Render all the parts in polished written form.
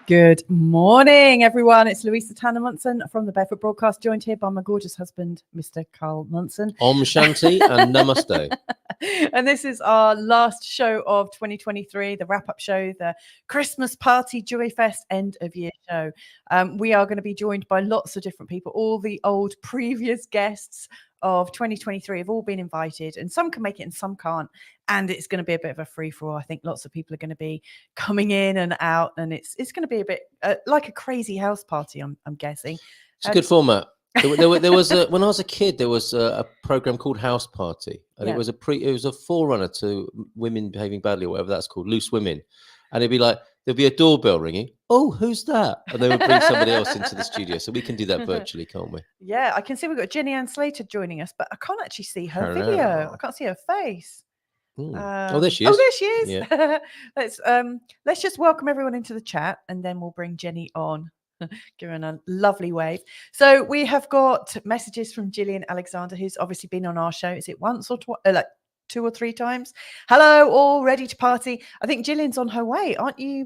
Good morning, everyone. It's Louisa Munson from the Barefoot Broadcast, joined here by my gorgeous husband, Mr. Carl Munson. Om Shanti and Namaste. And this is our last show of 2023, the wrap-up show, the Christmas party, JOYFEST end-of-year show. We are going to be joined by lots of different people. All the old previous guests of 2023 have all been invited, and some can make it and some can't. And it's going to be a bit of a free-for-all. I think lots of people are going to be coming in and out, and it's going to be a bit like a crazy house party, I'm guessing. It's a good format. There was when I was a kid, there was a program called House Party, and it was a forerunner to Women Behaving Badly, or whatever that's called, Loose Women. And it'd be like, there'd be a doorbell ringing. Oh, who's that? And they would bring somebody else into the studio. So we can do that virtually, can't we? Yeah, I can see we've got Jenny Ann Slater joining us, but I can't actually see her video. I can't see her face. Oh, there she is. Oh, there she is. Yeah. Let's just welcome everyone into the chat, and then we'll bring Jenny on. Give her a lovely wave. So we have got messages from Gillian Alexander, who's obviously been on our show. Is it once or twice? Like 2 or 3 times. Hello, all ready to party. I think Gillian's on her way. Aren't you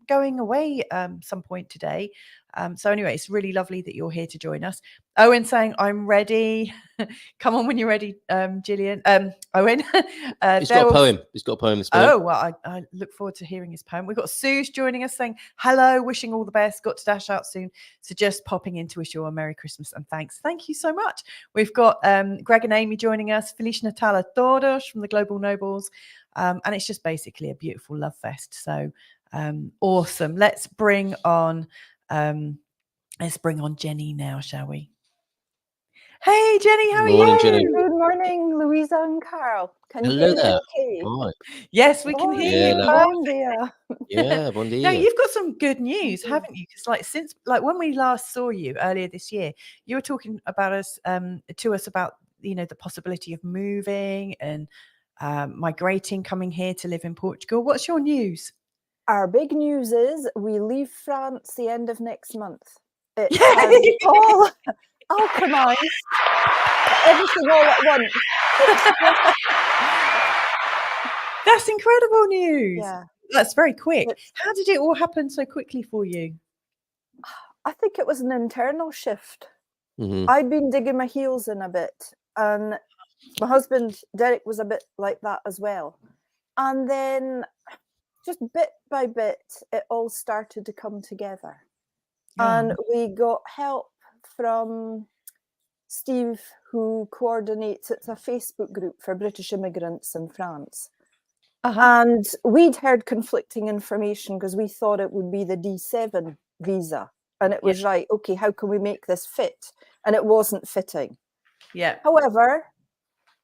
going away some point today? So anyway, it's really lovely that you're here to join us. Owen saying, I'm ready. Come on when you're ready, Gillian. Owen. He's got a poem. He's got a poem this morning. Oh, well, I look forward to hearing his poem. We've got Suze joining us saying, hello, wishing all the best. Got to dash out soon. So just popping in to wish you all a Merry Christmas and thanks. Thank you so much. We've got Greg and Amy joining us. Feliz Natal a todos from the Global Nobles. And it's just basically a beautiful love fest. So awesome. Let's bring on Jenny now, shall we? Hey, Jenny, how are you? Jenny. Good morning, Louisa and Carl. Can Hello you hear there. me okay? Hi. Yes, we can hear you. Bon dia. Yeah, bon dia. Now, you've got some good news, haven't you? Because since when we last saw you earlier this year, you were talking about to us about, the possibility of moving and migrating, coming here to live in Portugal. What's your news? Our big news is we leave France the end of next month. It's all alchemized, everything all at once. That's incredible news. Yeah. That's very quick. How did it all happen so quickly for you? I think it was an internal shift. Mm-hmm. I'd been digging my heels in a bit, and my husband, Derek, was a bit like that as well. And then just bit by bit, it all started to come together. And we got help from Steve, who coordinates, it's a Facebook group for British immigrants in France. And we'd heard conflicting information because we thought it would be the D7 visa. And it was right, okay, how can we make this fit? And it wasn't fitting. Yeah. However,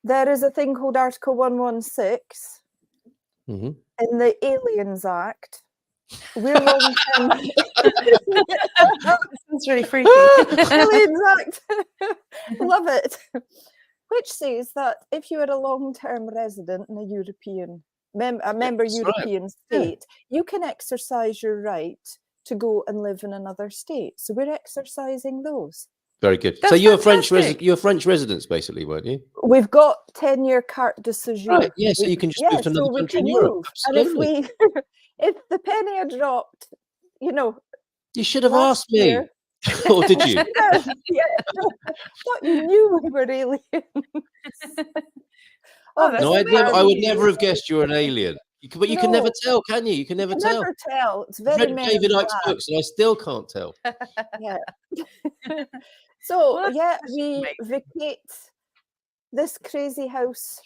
there is a thing called Article 116 in the Aliens Act. We're long-term. Sounds really freaky. Aliens Act. Love it. Which says that if you are a long-term resident in a European European state, you can exercise your right to go and live in another state. So we're exercising those. Very good. That's so you're fantastic. you're French residents, basically, weren't you? We've got 10-year carte de séjour. Right. Yeah, so you can just move to another country in Europe. Absolutely. And if the penny had dropped, you should have asked me. Or did you? I thought you knew we were aliens. No, I would never have guessed you're an alien. But you can never tell, can you? You can never tell. Never tell. It's I've very read David Icke's books, and I still can't tell. Yeah. So we vacate this crazy house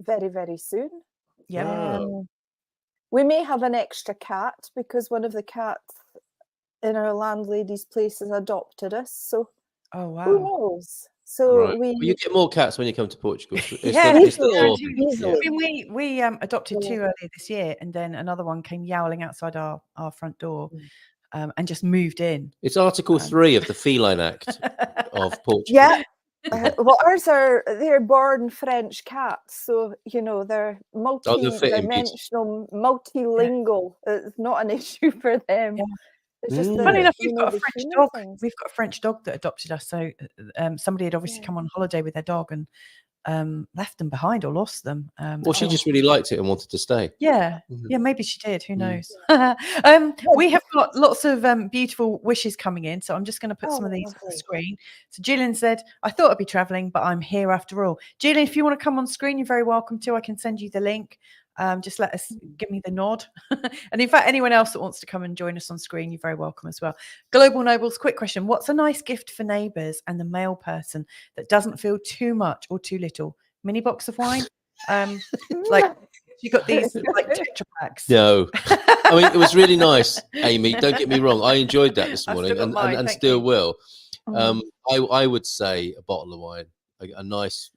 very, very soon. Yeah. We may have an extra cat because one of the cats in our landlady's place has adopted us. So who knows? So Right. Well, you get more cats when you come to Portugal. It's Yeah, the, it's the easily, law. easily. I mean, we adopted 2 earlier this year, and then another one came yowling outside our front door, and just moved in. It's Article 3 of the Feline Act of Portugal. Yeah. Well, they're born French cats, so they're multi-dimensional, multilingual. It's not an issue for them. Yeah. It's just Funny enough, we've got a the French human dog. things. We've got a French dog that adopted us. So somebody had obviously come on holiday with their dog and left them behind or lost them. Well, she just really liked it and wanted to stay. Yeah, maybe she did. Who knows? Yeah. We have got lots of beautiful wishes coming in, so I'm just going to put some of these on the lovely. screen. So Gillian said, "I thought I'd be travelling, but I'm here after all." Gillian, if you want to come on screen, you're very welcome to. I can send you the link. Just give me the nod. And in fact, anyone else that wants to come and join us on screen, you're very welcome as well. Global Nobles, quick question: what's a nice gift for neighbours and the male person that doesn't feel too much or too little? Mini box of wine. Like you got these like Tetra packs. No, I mean it was really nice, Amy. Don't get me wrong. I enjoyed that this morning, and still will. I would say a bottle of wine, a nice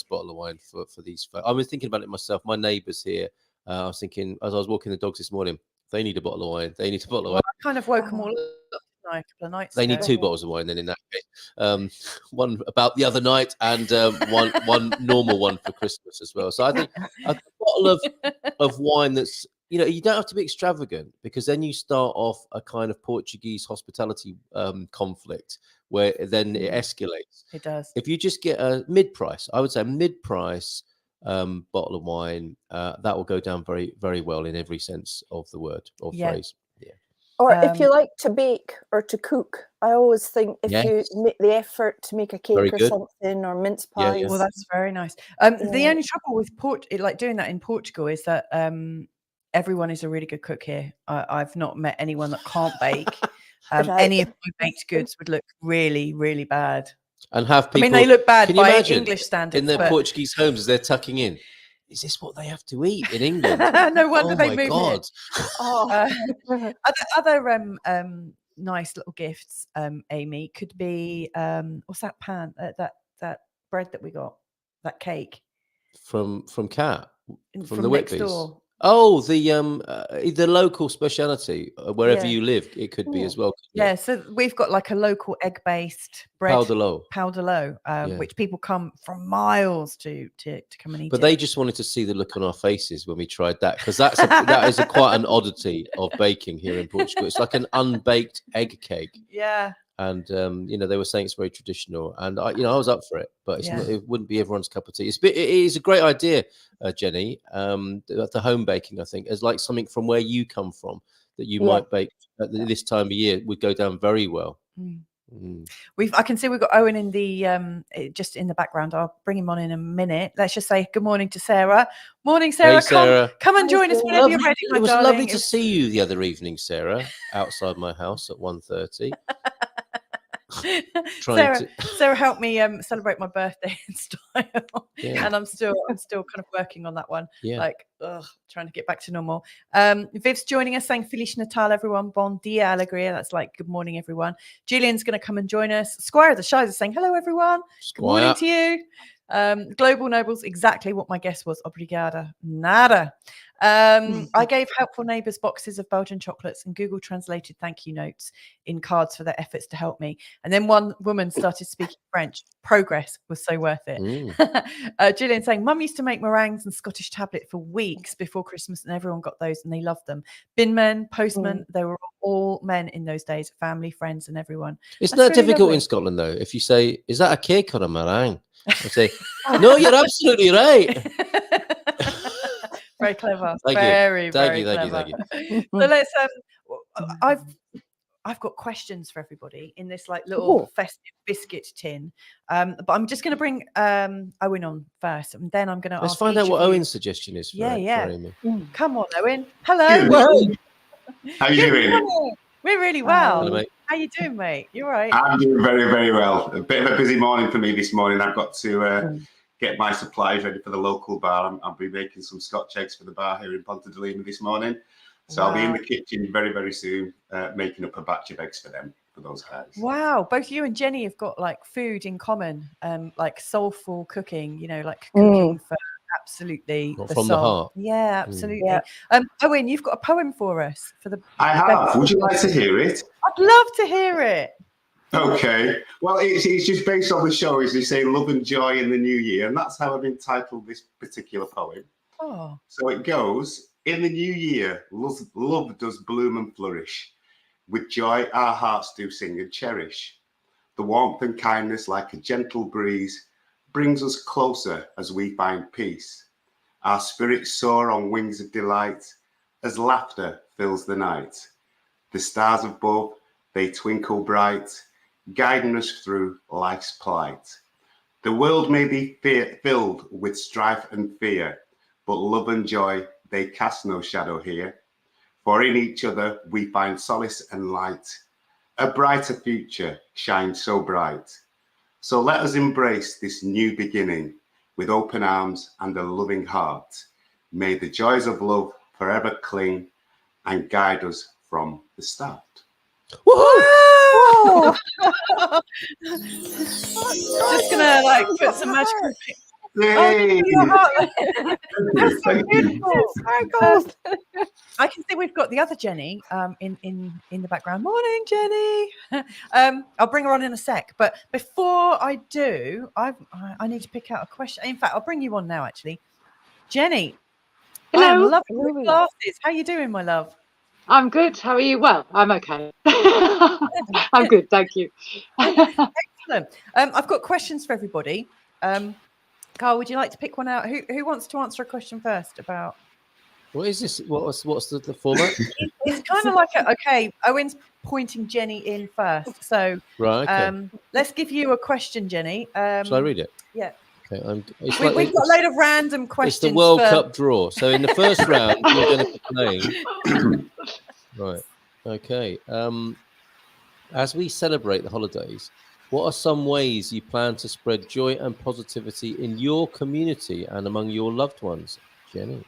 bottle of wine for these folks. I was thinking about it myself. My neighbours here. I was thinking as I was walking the dogs this morning, they need a bottle of wine. They need a bottle of wine. I kind of woke them all up a couple of nights They ago. need 2 bottles of wine then in that case. One about the other night and one normal one for Christmas as well. So I think a bottle of wine that's, you don't have to be extravagant, because then you start off a kind of Portuguese hospitality conflict where then it escalates. It does. If you just get a mid-price, I would say a mid-price bottle of wine, that will go down very, very well in every sense of the word or phrase. Yeah. Or if you like to bake or to cook, I always think if you make the effort to make a cake or something, or mince pies. Well, that's very nice. The only trouble with doing that in Portugal is that everyone is a really good cook here. I've not met anyone that can't bake. Any of my baked goods would look really, really bad. And have people, I mean, they look bad can you by imagine, English standards. in their Portuguese homes as they're tucking in. Is this what they have to eat in England? No wonder they moved here. Other nice little gifts, Amy, could be what's that pan? That bread that we got, that cake from Kat, from the next Whitbys. door. Oh, the local speciality wherever you live, it could be as well. Yeah, so we've got like a local egg-based bread, powder which people come from miles to come and eat. But they just wanted to see the look on our faces when we tried that, because that is quite an oddity of baking here in Portugal. It's like an unbaked egg cake. Yeah. And they were saying it's very traditional, and I was up for it, but it wouldn't be everyone's cup of tea. It is a great idea, Jenny. The home baking, I think, is like something from where you come from that you might bake at this time of year would go down very well. I can see we've got Owen in the just in the background. I'll bring him on in a minute. Let's just say good morning to Sarah. Morning, Sarah. Hey, Sarah. Come and join us whenever you're ready. It was lovely to see you the other evening, Sarah, outside my house at 1:30. Sarah helped me celebrate my birthday in style, and I'm still kind of working on that one. Trying to get back to normal. Viv's joining us, saying Feliz Natal, everyone. Bon dia, alegria. That's like good morning, everyone. Julian's going to come and join us. Squire of the Shies is saying hello, everyone. Good morning to you. Global Nobles, exactly what my guess was. Obrigada. Nada. I gave helpful neighbours boxes of Belgian chocolates and Google translated thank you notes in cards for their efforts to help me. And then one woman started speaking French. Progress was so worth it. Gillian saying, Mum used to make meringues and Scottish tablet for weeks before Christmas, and everyone got those and they loved them. Bin men, postmen, they were all men in those days, family, friends, and everyone. It's not difficult in Scotland, though. If you say, is that a cake or a meringue? I say, no, you're absolutely right. Very clever. Thank you. So let's I've got questions for everybody in this like little festive biscuit tin. But I'm just going to bring Owen on first, and then I'm going to let's find out what Owen's suggestion is. For Amy. Come on, Owen. Hello. How you doing? We're really well. Hello, mate. How you doing, mate? You all right? I'm doing very, very well. A bit of a busy morning for me this morning. I've got to get my supplies ready for the local bar. I'll be making some Scotch eggs for the bar here in Ponta de Lima this morning. So I'll be in the kitchen very, very soon, making up a batch of eggs for them. for those highs. Wow, both you and Jenny have got like food in common, like soulful cooking, like cooking for absolutely Not the from the soul. heart. Yeah, absolutely. Yeah. Owen, you've got a poem for us for the I have. Would you like to hear it? I'd love to hear it. Okay. Well, it's just based on the show, as they say, love and joy in the new year. And that's how I've entitled this particular poem. Oh. So it goes, in the new year, love does bloom and flourish. With joy, our hearts do sing and cherish. The warmth and kindness, like a gentle breeze, brings us closer as we find peace. Our spirits soar on wings of delight as laughter fills the night. The stars above, they twinkle bright, guiding us through life's plight. The world may be filled with strife and fear, but love and joy, they cast no shadow here. For in each other we find solace and light. A brighter future shines so bright. So let us embrace this new beginning with open arms and a loving heart. May the joys of love forever cling and guide us from the start. Woo! Just gonna like put some magical. Yay! That's so Thank you. beautiful. I can see we've got the other Jenny in the background. Morning, Jenny. I'll bring her on in a sec. But before I do, I need to pick out a question. In fact, I'll bring you on now. Actually, Jenny. Hello. I am loving your glasses. How you doing, my love? I'm good. How are you? Well, I'm okay. I'm good, thank you. Excellent. I've got questions for everybody. Carl, would you like to pick one out? Who wants to answer a question first about? What is this? What's the format? It's kind of like okay. Owen's pointing Jenny in first, so Right. Okay. let's give you a question, Jenny. Shall I read it? Yeah. Okay. We've got a load of random questions. It's the World Cup draw. So in the first round, you're going to be playing. Right. Okay. As we celebrate the holidays, what are some ways you plan to spread joy and positivity in your community and among your loved ones, Jenny?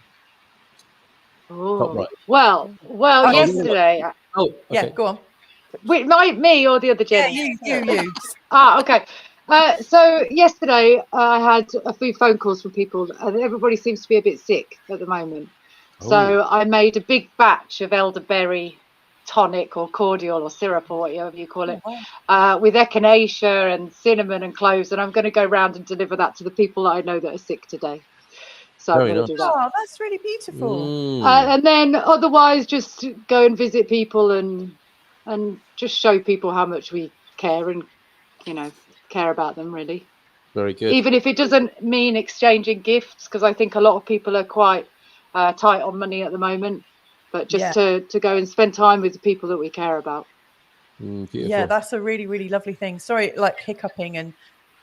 Oh, Right. well, yesterday. Oh, okay. Yeah, go on. Wait, me or the other Jenny? Yeah, you. Okay. So yesterday I had a few phone calls from people, and everybody seems to be a bit sick at the moment. So I made a big batch of elderberry tonic or cordial or syrup or whatever you call it, with echinacea and cinnamon and cloves, and I'm going to go round and deliver that to the people that I know that are sick today. So I'm going to do that. Oh, that's really beautiful. And then otherwise just go and visit people and just show people how much we care and care about them, really. Very good. Even if it doesn't mean exchanging gifts, because I think a lot of people are quite tight on money at the moment, but just to go and spend time with the people that we care about. Yeah, that's a really, really lovely thing. Sorry, like hiccuping, and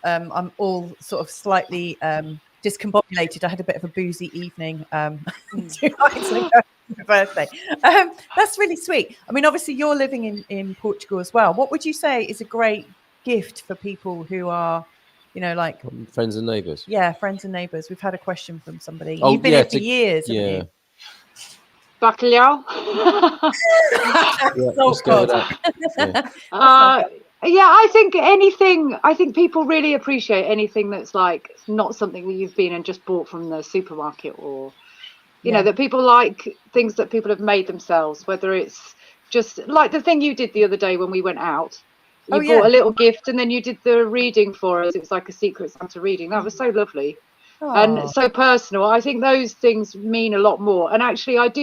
I'm all sort of slightly discombobulated. I had a bit of a boozy evening 2 nights ago. Birthday. That's really sweet. I mean, obviously you're living in Portugal as well. What would you say is a great gift for people who are, like friends and neighbours? Yeah, friends and neighbours. We've had a question from somebody. Oh, You've been here for years, haven't you? Bacalhau. Let's go with that. I think anything. I think people really appreciate anything that's like not something that you've been and just bought from the supermarket, or that people like things that people have made themselves, whether it's just like the thing you did the other day when we went out. You bought a little gift and then you did the reading for us. It's like a Secret Santa reading. That was so lovely. And so personal. I think those things mean a lot more. And actually, I've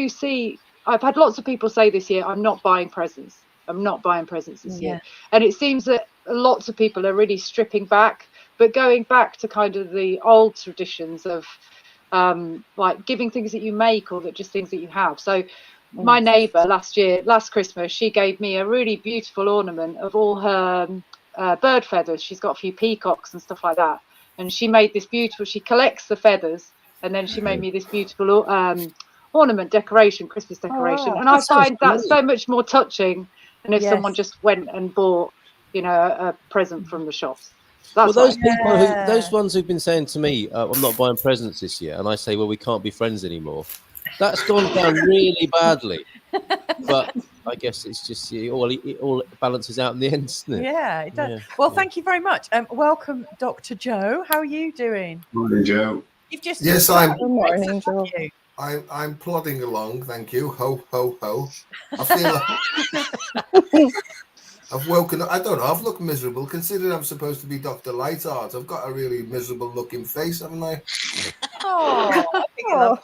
had lots of people say this year, I'm not buying presents. I'm not buying presents this year. And it seems that lots of people are really stripping back, but going back to kind of the old traditions of like giving things that you make, or that just things that you have. So my neighbour last Christmas, she gave me a really beautiful ornament of all her bird feathers. She's got a few peacocks and stuff like that. And she made this beautiful, she collects the feathers, and then she made me this beautiful ornament decoration, Christmas decoration. And I find that so much more touching than if someone just went and bought, a present from the shops. That's those people, those ones who've been saying to me, I'm not buying presents this year, and I say, well, we can't be friends anymore. That's gone down really badly. But I guess it's just it all balances out in the end, doesn't it? Yeah, it does. Yeah, Well, yeah. thank you very much. Welcome, Dr. Joe. How are you doing? Morning, Joe. You've just Yes, I'm. Good morning, Joe. I'm plodding along, thank you. Ho ho ho. I feel I've woken up. I don't know. I've looked miserable considering I'm supposed to be Dr. Lightheart. I've got a really miserable looking face, haven't I? Oh, I think you're lovely.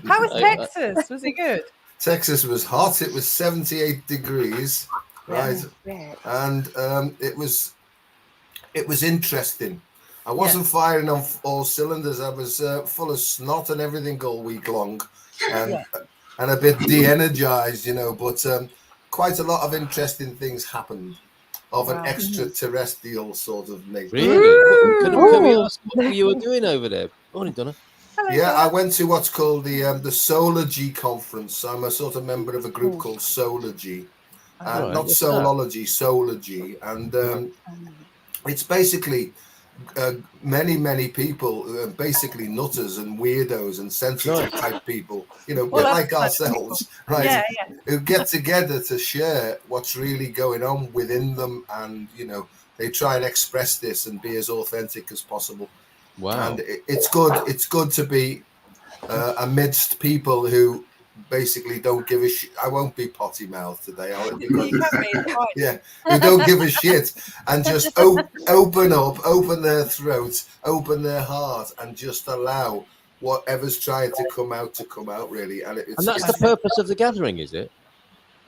How was Texas? Was it good? Texas was hot. It was 78 degrees, right? Yeah. And it was interesting. I wasn't firing on all cylinders. I was full of snot and everything all week long, and a bit de-energized, But quite a lot of interesting things happened of an extraterrestrial sort of nature. Really? Can we ask what you were doing over there? Morning, Donna. Hello, Yeah, Donna. I went to what's called the Solargy conference. I'm a sort of member of a group called Solargy, Right, not what's Soulology, Solargy, and it's basically many people who are basically nutters and weirdos and sensitive type people, bit like ourselves, right? Who get together to share what's really going on within them, and they try and express this and be as authentic as possible. Wow. And it's good to be amidst people who basically don't give a shit. I won't be potty mouthed today. Who don't give a shit and just open their throat, open their heart, and just allow whatever's trying to come out really. And that's the purpose of the gathering, is it?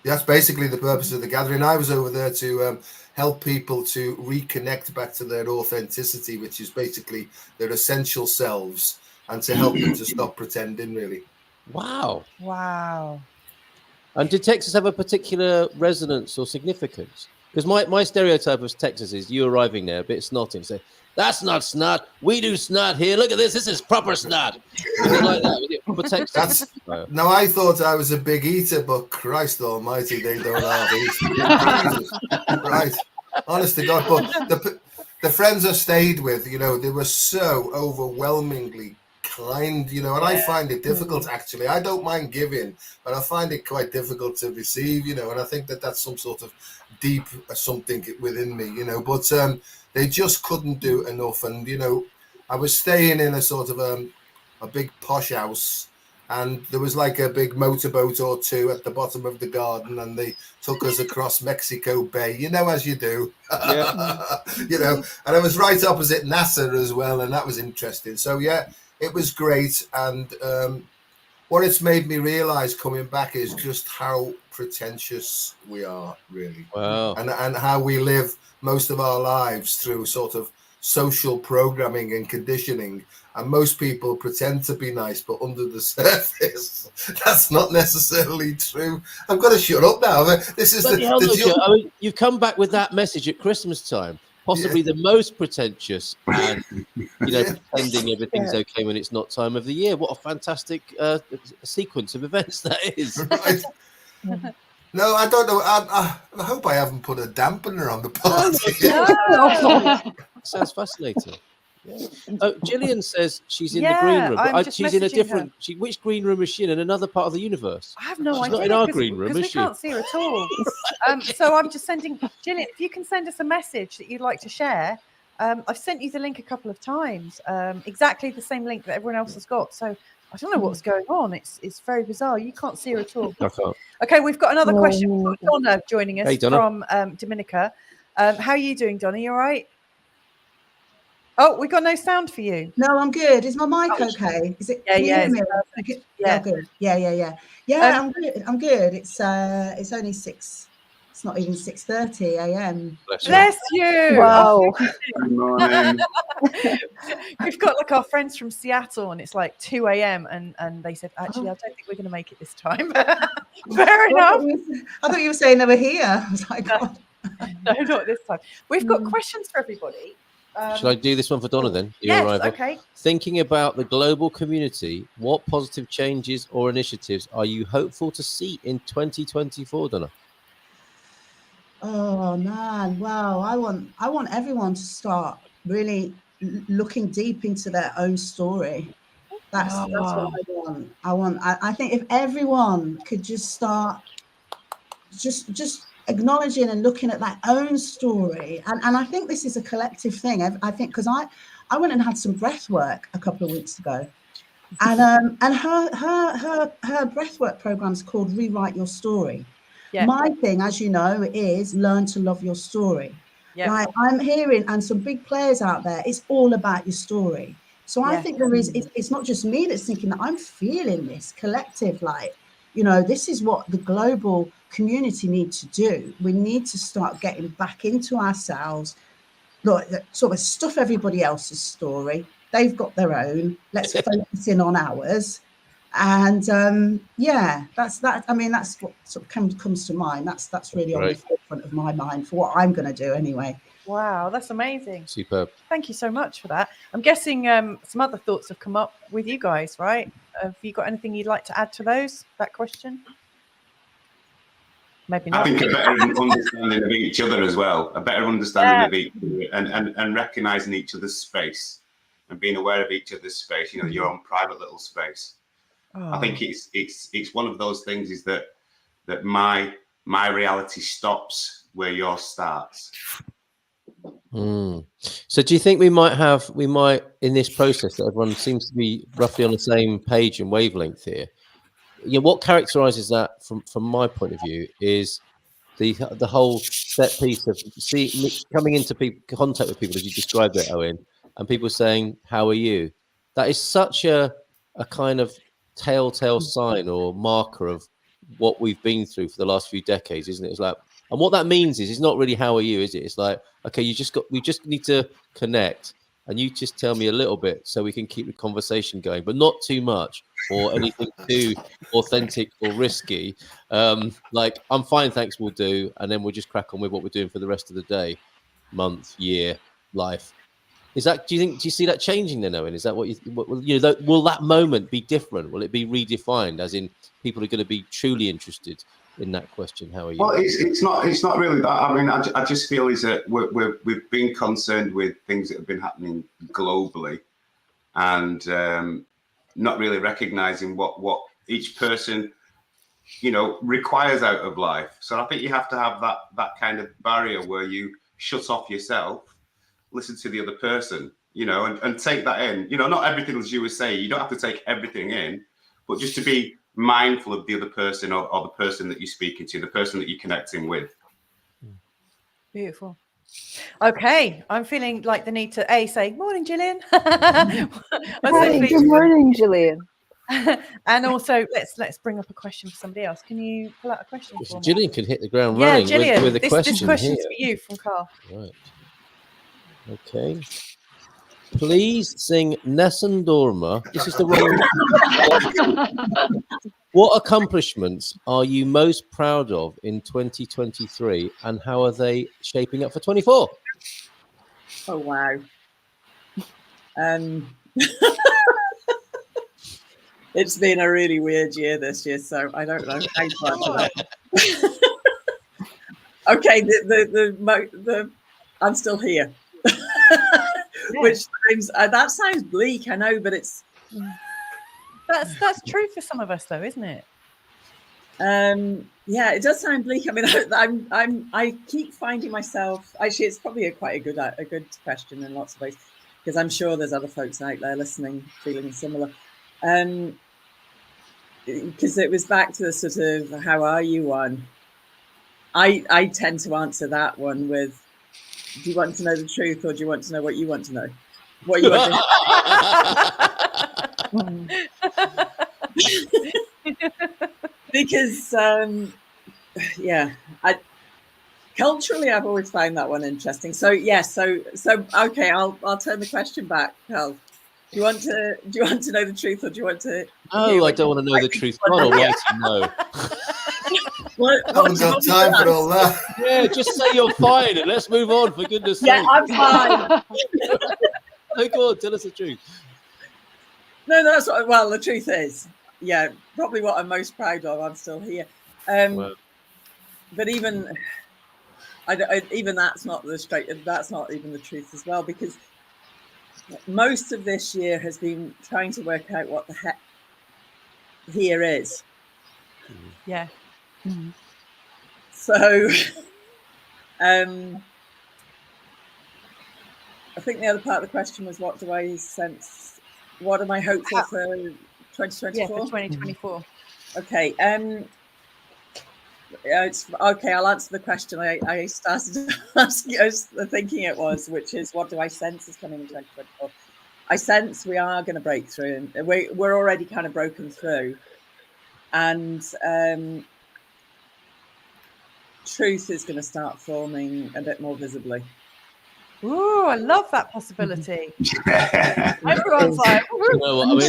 That's basically the purpose of the gathering. I was over there to help people to reconnect back to their authenticity, which is basically their essential selves, and to help them to stop pretending, really. Wow. And did Texas have a particular resonance or significance? Because my stereotype of Texas is you arriving there a bit snotting, say, "That's not snot. We do snot here. Look at this. This is proper snot." Was it like that? Was it proper Texas? No, I thought I was a big eater, but Christ Almighty, they don't have eat. Right, honest to God. But the friends I stayed with, they were so overwhelmingly kind, and I find it difficult actually. I don't mind giving, but I find it quite difficult to receive, and I think that's some sort of deep something within me, but they just couldn't do enough. And I was staying in a sort of a big posh house, and there was like a big motorboat or two at the bottom of the garden, and they took us across Mexico Bay, as you do. And I was right opposite NASA as well, and that was interesting. So it was great. And what it's made me realize coming back is just how pretentious we are, really. Wow. And how we live most of our lives through sort of social programming and conditioning. And most people pretend to be nice, but under the surface, that's not necessarily true. I'm going to shut up now. This is you've come back with that message at Christmas time. Possibly the most pretentious, and pretending everything's okay when it's not time of the year. What a fantastic sequence of events that is! Right. No, I don't know. I hope I haven't put a dampener on the party. Sounds fascinating. Yeah. Gillian says she's in the green room. But she's in a different. Which green room is she in? Another part of the universe? I have no idea. She's not in our green room, is she? We can't see her at all. So I'm just sending Gillian. If you can send us a message that you'd like to share, I've sent you the link a couple of times. Exactly the same link that everyone else has got. So I don't know what's going on. It's very bizarre. You can't see her at all. I can't. Okay, we've got another question. We've got Donna joining us. Hey, Donna. From Dominica. How are you doing, Donna? You all right? Oh, we got no sound for you. No, I'm good. Is my mic okay? Is it? Yeah. Good. Yeah. I'm good. It's only 6. It's not even 6:30 a.m. Bless you. Wow. Good morning. We've got like our friends from Seattle, and it's like 2 a.m. and they said, actually, I don't think we're going to make it this time. Fair enough. I thought you were saying they were here. I was like, God. No, not this time. We've got questions for everybody. Should I do this one for Donna then? Yes, okay. Thinking about the global community, what positive changes or initiatives are you hopeful to see in 2024, Donna? Oh man, wow! I want everyone to start really looking deep into their own story, That's what I want. I think if everyone could just start just acknowledging and looking at their own story, and I think this is a collective thing. I think because I went and had some breath work a couple of weeks ago, and her breathwork program is called Rewrite Your Story. Yeah. My thing, as you know, is learn to love your story. Yeah. Like I'm hearing, and some big players out there, it's all about your story. So I think there is, it's not just me that's thinking that, I'm feeling this collective, like, you know, this is what the global community need to do. We need to start getting back into ourselves, look, sort of stuff everybody else's story. They've got their own. Let's focus in on ours. And yeah, that's that. I mean, that's what sort of comes to mind. That's really on the forefront of my mind for what I'm going to do anyway. Wow, that's amazing. Superb. Thank you so much for that. I'm guessing some other thoughts have come up with you guys, right? Have you got anything you'd like to add to that question? Maybe not. I think a better understanding of each other as well, a better understanding of each other, and recognizing each other's space and being aware of each other's space, you know, your own private little space. Oh. I think it's one of those things is that my reality stops where yours starts. So do you think we might in this process that everyone seems to be roughly on the same page and wavelength here? You know, what characterizes that from my point of view is the whole set piece of coming into contact with people, as you described it, Owen, and people saying, how are you? That is such a kind of telltale sign or marker of what we've been through for the last few decades, isn't it? It's like, and what that means is, it's not really how are you, is it? It's like, okay, we just need to connect, and you just tell me a little bit so we can keep the conversation going, but not too much or anything too authentic or risky. Like, I'm fine, thanks, will do, and then we'll just crack on with what we're doing for the rest of the day, month, year, life. Is that? Do you see that changing then, Owen? Is that what you know? Will that moment be different? Will it be redefined? As in, people are going to be truly interested in that question. How are you? Well, it's not really that. I mean, I just feel is that we've been concerned with things that have been happening globally, and not really recognizing what each person, you know, requires out of life. So I think you have to have that kind of barrier where you shut off yourself, listen to the other person, you know, and take that in. You know, not everything, as you were saying, you don't have to take everything in, but just to be mindful of the other person or the person that you're speaking to, the person that you're connecting with. Beautiful. Okay, I'm feeling like the need to say morning, Gillian. Good morning, Gillian. And also, let's bring up a question for somebody else. Can you pull out a question for me? Gillian can hit the ground running. Gillian, with a question. This question's for you from Carl. Right. Okay. Please sing Nessun Dorma. This is the wrong. What accomplishments are you most proud of in 2023, and how are they shaping up for 24? Oh wow. It's been a really weird year this year, so I don't know how to answer that. Okay, the I'm still here. Which sounds bleak, I know, but it's that's true for some of us, though, isn't it? Yeah, it does sound bleak. I mean, I keep finding myself. Actually, it's probably quite a good question in lots of ways, because I'm sure there's other folks out there listening feeling similar. Because it was back to the sort of how are you one. I tend to answer that one with, do you want to know the truth, or do you want to know what you want to know? What you want to Because yeah, culturally I've always found that one interesting. So yes, so okay, I'll turn the question back, Carl. Do you want to know the truth, or do you want to? No, I don't want to know the truth. God almighty, no. I haven't got time for all that. Yeah, just say you're fine and let's move on, for goodness sake. Yeah, I'm fine. Oh, go on, tell us the truth. No, that's what. Well, the truth is, yeah, probably what I'm most proud of. I'm still here. Wow. But even that's not even the truth as well, because most of this year has been trying to work out what the heck here is. Yeah. Mm. So I think the other part of the question was, what do I sense? What am I hopeful for 2024? Yeah, for 2024. Okay. It's okay. I'll answer the question I started asking. I was thinking it was, which is, what do I sense is coming in 2024? I sense we are going to break through, and we're already kind of broken through, and truth is going to start forming a bit more visibly. Ooh, I love that possibility. Everyone's like, You know what, I mean,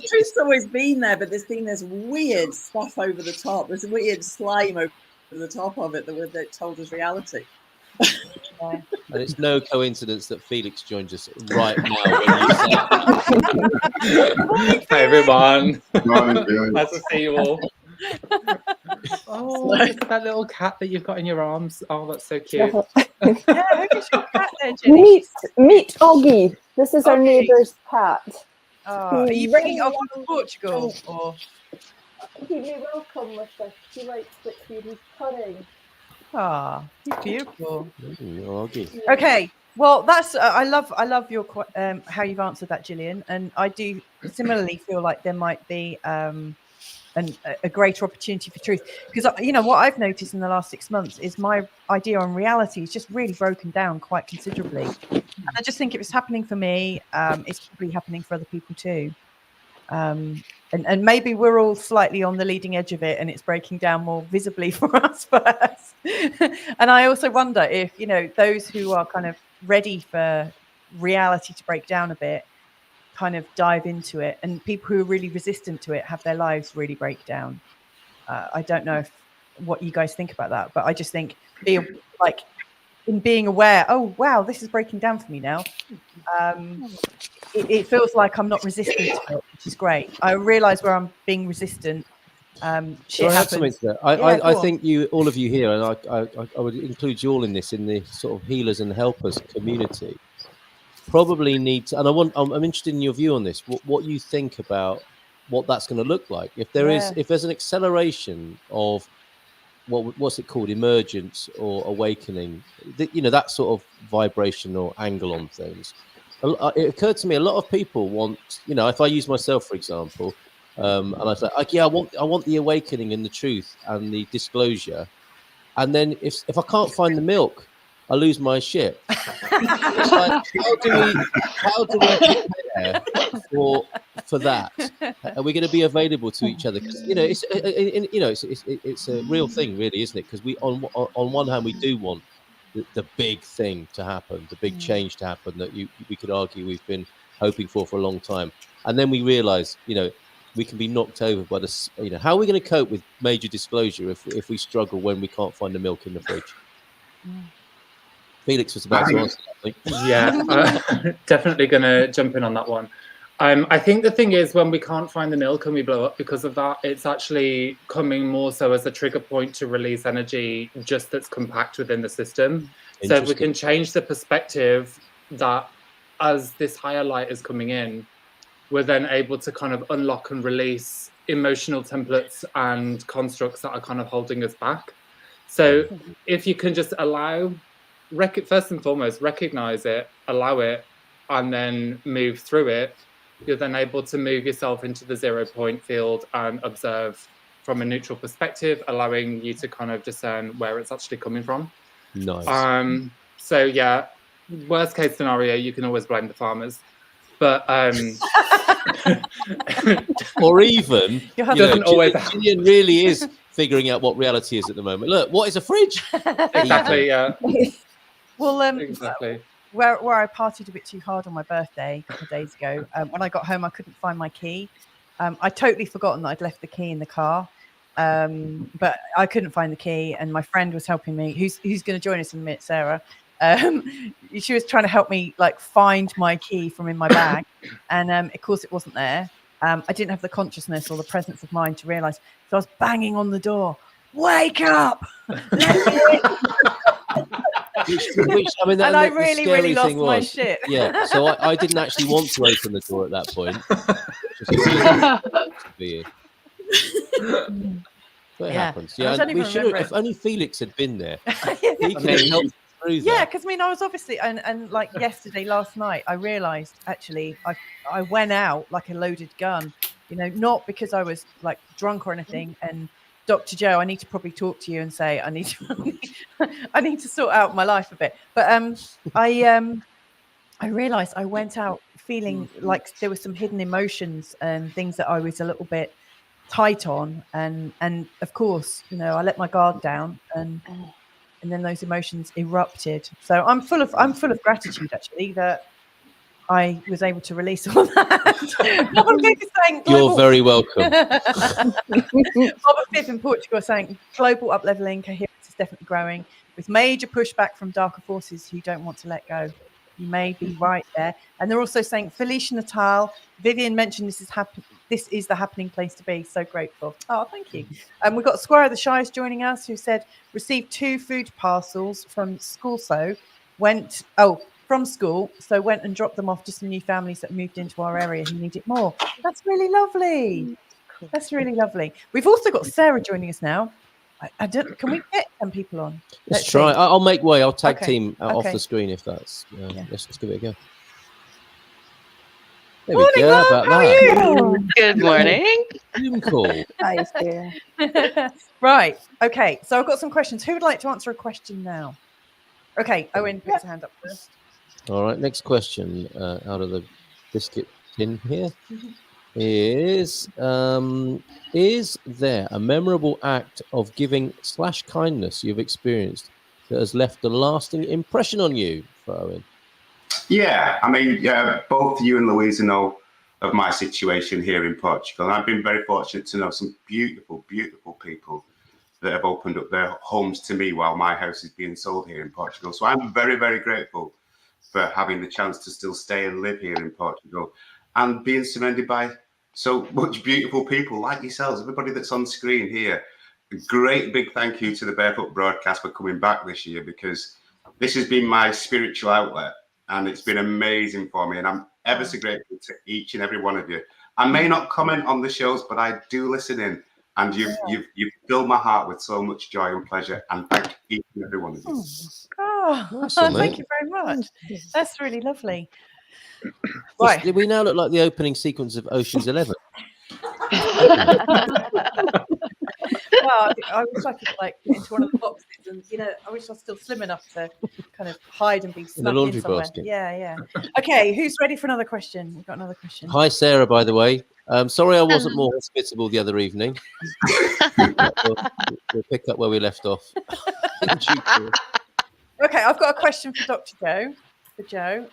truth's always been there, but there's been this weird stuff over the top. There's a weird slime over the top of it that told us reality. and it's no coincidence that Felix joins us right now. Hi everyone. Morning, Felix. Nice to see you all. Oh, look at that little cat that you've got in your arms. Oh, that's so cute. yeah, who is your cat there, Jenny? Meet Oggy. This is our Oggy. neighbour's cat. Oh, are you bringing Oggy to Portugal? Or? He may well come with us. He likes it here. He's purring. Ah, he's beautiful. Okay. Okay, well, that's I love your how you've answered that, Gillian, and I do similarly feel like there might be a greater opportunity for truth, because you know what I've noticed in the last 6 months is my idea on reality is just really broken down quite considerably, and I just think it was happening for me. It's probably happening for other people too. And maybe we're all slightly on the leading edge of it, and it's breaking down more visibly for us first. And I also wonder if, you know, those who are kind of ready for reality to break down a bit kind of dive into it, and people who are really resistant to it have their lives really break down. I don't know what you guys think about that, but I just think in being aware, oh wow, this is breaking down for me now. It feels like I'm not resistant to it, which is great. I realise where I'm being resistant. Shit happens. I think all of you here, and I would include you all in this, in the sort of healers and helpers community, probably need to, and I'm interested in your view on this. What you think about what that's going to look like if there's an acceleration of what's it called, emergence or awakening, you know, that sort of vibrational angle on things. It occurred to me a lot of people want, you know, if I use myself for example, and I say, like, yeah, I want the awakening and the truth and the disclosure, and then if I can't find the milk, I lose my shit. It's like, how do we prepare for that? Are we going to be available to each other? Because, you know, it's a real thing, really, isn't it? Because we on one hand we do want the big thing to happen, the big change to happen that we could argue we've been hoping for a long time, and then we realise, you know, we can be knocked over by the, you know, how are we going to cope with major disclosure if we struggle when we can't find the milk in the fridge? Felix was about to answer that, I think. Yeah, definitely going to jump in on that one. I think the thing is, when we can't find the milk and we blow up because of that, it's actually coming more so as a trigger point to release energy just that's compact within the system. So if we can change the perspective that as this higher light is coming in, we're then able to kind of unlock and release emotional templates and constructs that are kind of holding us back. So if you can just allow, first and foremost, recognize it, allow it, and then move through it, you're then able to move yourself into the 0 point field and observe from a neutral perspective, allowing you to kind of discern where it's actually coming from. Nice. So yeah, worst case scenario, you can always blame the farmers, but or even, you know, Gillian really is figuring out what reality is at the moment. Look, what is a fridge? Exactly. Yeah. Well, exactly. Where I partied a bit too hard on my birthday a couple of days ago, when I got home, I couldn't find my key. I'd totally forgotten that I'd left the key in the car, but I couldn't find the key, and my friend was helping me, who's going to join us in a minute, Sarah. She was trying to help me like find my key from in my bag, and of course it wasn't there. I didn't have the consciousness or the presence of mind to realise, so I was banging on the door. Wake up! Let me in! which I mean, and I the really, scary really lost thing my was, shit. Yeah, so I didn't actually want to open the door at that point. So it happens. And I Yeah, don't we even should have. remember If only Felix had been there, Yeah. he could have helped through Yeah, that. because I mean, I was obviously, and like yesterday, last night, I realised actually I went out like a loaded gun, you know, not because I was like drunk or anything. And Dr. Joe, I need to probably talk to you and say I need to sort out my life a bit. But I realised I went out feeling like there were some hidden emotions and things that I was a little bit tight on, and of course, you know, I let my guard down, and then those emotions erupted. So I'm full of gratitude actually that I was able to release all that. Bob Fifth is saying You're very welcome. Bob Fifth in Portugal is saying global up-leveling coherence is definitely growing with major pushback from darker forces who don't want to let go. You may be right there. And they're also saying Felicia Natal, Vivian mentioned this is the happening place to be. So grateful. Oh, thank you. And we've got Squire of the Shires joining us, who said received 2 food parcels from school. Went and dropped them off to some new families that moved into our area who needed more. That's really lovely. That's really lovely. We've also got Sarah joining us now. I don't. Can we get 10 people on? Let's try. I'll make way. I'll tag Okay. team off Okay. the screen if that's. Let's just give it a go. There Morning, we go. Mum. About How that. are you? Good morning. Zoom call. Hi, Sarah. Right. Okay. So I've got some questions. Who would like to answer a question now? Okay. Owen, put his hand up first. All right. Next question out of the biscuit tin here is there a memorable act of giving / kindness you've experienced that has left a lasting impression on you, for Owen? Yeah, I mean, both you and Louisa know of my situation here in Portugal. And I've been very fortunate to know some beautiful, beautiful people that have opened up their homes to me while my house is being sold here in Portugal. So I'm very, very grateful for having the chance to still stay and live here in Portugal and being surrounded by so much beautiful people like yourselves, everybody that's on screen here. A great big thank you to the Barefoot Broadcast for coming back this year, because this has been my spiritual outlet and it's been amazing for me. And I'm ever so grateful to each and every one of you. I may not comment on the shows, but I do listen in, and you've filled my heart with so much joy and pleasure. And thank each and every one of you. Oh, Awesome, thank mate. you very much. That's really lovely. Right. Right. We now look like the opening sequence of Ocean's 11. Well, I wish I could like get into one of the boxes, and you know, I wish I was still slim enough to kind of hide and be snuck in laundry somewhere. basket. Yeah. Okay, who's ready for another question? We've got another question. Hi, Sarah, by the way. Sorry I wasn't more hospitable the other evening. We'll pick up where we left off. Okay, I've got a question for Dr. Joe. For Joe.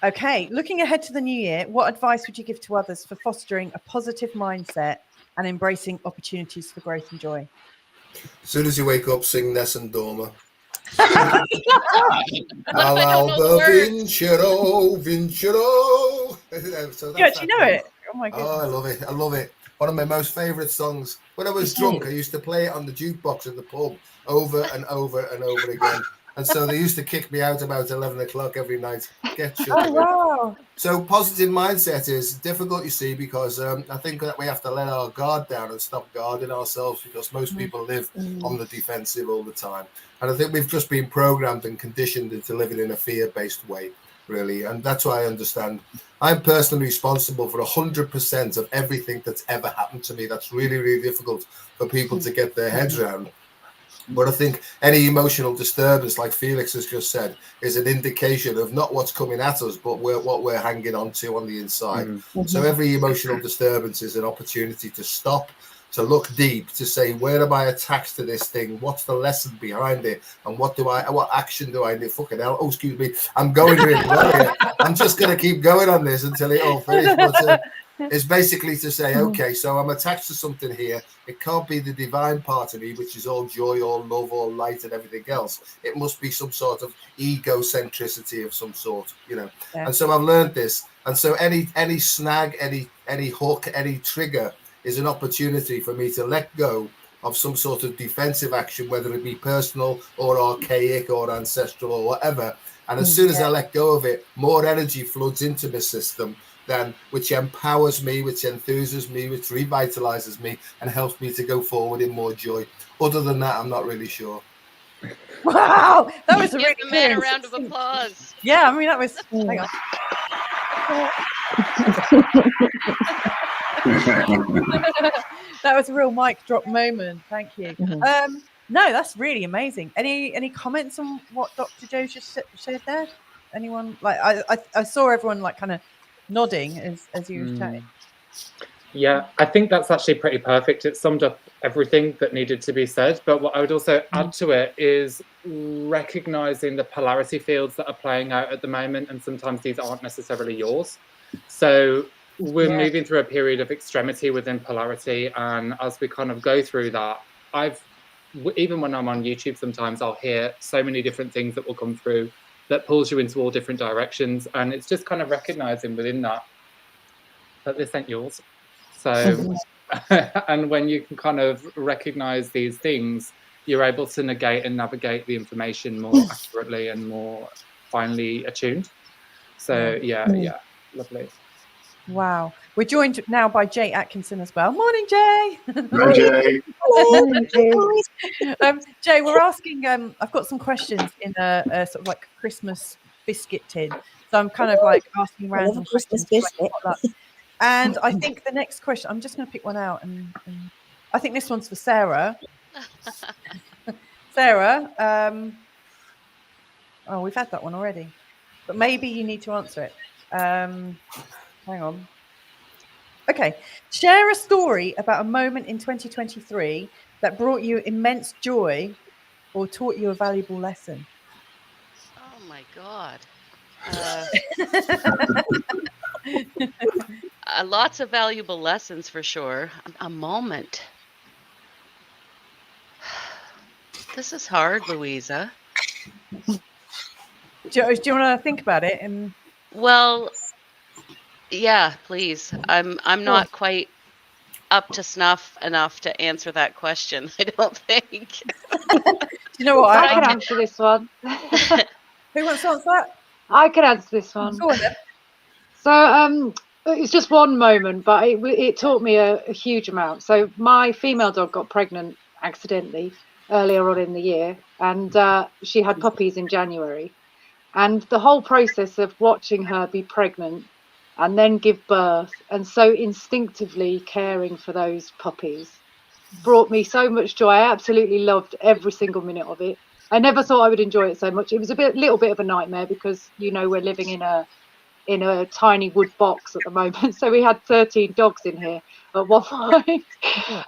Okay, looking ahead to the new year, what advice would you give to others for fostering a positive mindset and embracing opportunities for growth and joy? As soon as you wake up, sing Nessun Dorma. I don't know the Vincero, Vincero. So You actually know it? Oh my goodness. Oh, I love it. I love it. One of my most favourite songs. When I was drunk, I used to play it on the jukebox in the pub over and over and over again. And so they used to kick me out about 11 o'clock every night. Get shut. Oh, wow. So positive mindset is difficult, you see, because I think that we have to let our guard down and stop guarding ourselves, because most people live on the defensive all the time. And I think we've just been programmed and conditioned into living in a fear-based way, really. And that's why I understand. I'm personally responsible for 100% of everything that's ever happened to me. That's really, really difficult for people to get their heads around. But I think any emotional disturbance, like Felix has just said, is an indication of not what's coming at us, but what we're hanging on to on the inside. So every emotional disturbance is an opportunity to stop, to look deep, to say, where am I attached to this thing? What's the lesson behind it? And what action do I need? Fucking hell. Oh, excuse me. I'm going really well here. I'm just going to keep going on this until it all finishes. But it's basically to say, okay, so I'm attached to something here. It can't be the divine part of me, which is all joy, all love, all light and everything else. It must be some sort of egocentricity of some sort, you know. Yeah. And so I've learned this. And so any snag, any hook, any trigger is an opportunity for me to let go of some sort of defensive action, whether it be personal or archaic or ancestral or whatever. And as soon as I let go of it, more energy floods into my system, then which empowers me, which enthuses me, which revitalizes me, and helps me to go forward in more joy. Other than that, I'm not really sure. Wow, that was a Give really the man clear a round of succinct- applause. Yeah, I mean that was. Hang on. That was a real mic drop moment. Thank you. No, that's really amazing. Any comments on what Dr. Joe just shared there? Anyone? Like I saw everyone like kind of nodding as you were chatting. Yeah, I think that's actually pretty perfect. It summed up everything that needed to be said. But what I would also add to it is recognizing the polarity fields that are playing out at the moment, and sometimes these aren't necessarily yours. So we're moving through a period of extremity within polarity, and as we kind of go through that, even when I'm on YouTube, sometimes I'll hear so many different things that will come through that pulls you into all different directions, and it's just kind of recognizing within that this ain't yours. So, and when you can kind of recognize these things, you're able to negate and navigate the information more accurately and more finely attuned. So yeah, lovely. Wow. We're joined now by Jay Atkinson as well. Morning, Jay. Hi, Jay. Jay, we're asking, I've got some questions in a sort of like Christmas biscuit tin. So I'm kind of like asking random Christmas questions. biscuit. And I think the next question, I'm just going to pick one out. And I think this one's for Sarah. Sarah, oh, we've had that one already. But maybe you need to answer it. Hang on. Okay. Share a story about a moment in 2023 that brought you immense joy or taught you a valuable lesson. Oh my God. Lots of valuable lessons for sure. A moment. This is hard, Louisa. Do you want to think about it? And well, yeah, please. I'm not quite up to snuff enough to answer that question, I don't think. You know what? I can answer this one. Who wants to answer that? I can answer this one. Go on then. So it's just one moment, but it taught me a huge amount. So my female dog got pregnant accidentally earlier on in the year, and she had puppies in January. And the whole process of watching her be pregnant and then give birth and so instinctively caring for those puppies brought me so much joy. I absolutely loved every single minute of it. I never thought I would enjoy it so much. It was a little bit of a nightmare because, you know, we're living in a tiny wood box at the moment. So we had 13 dogs in here at one point.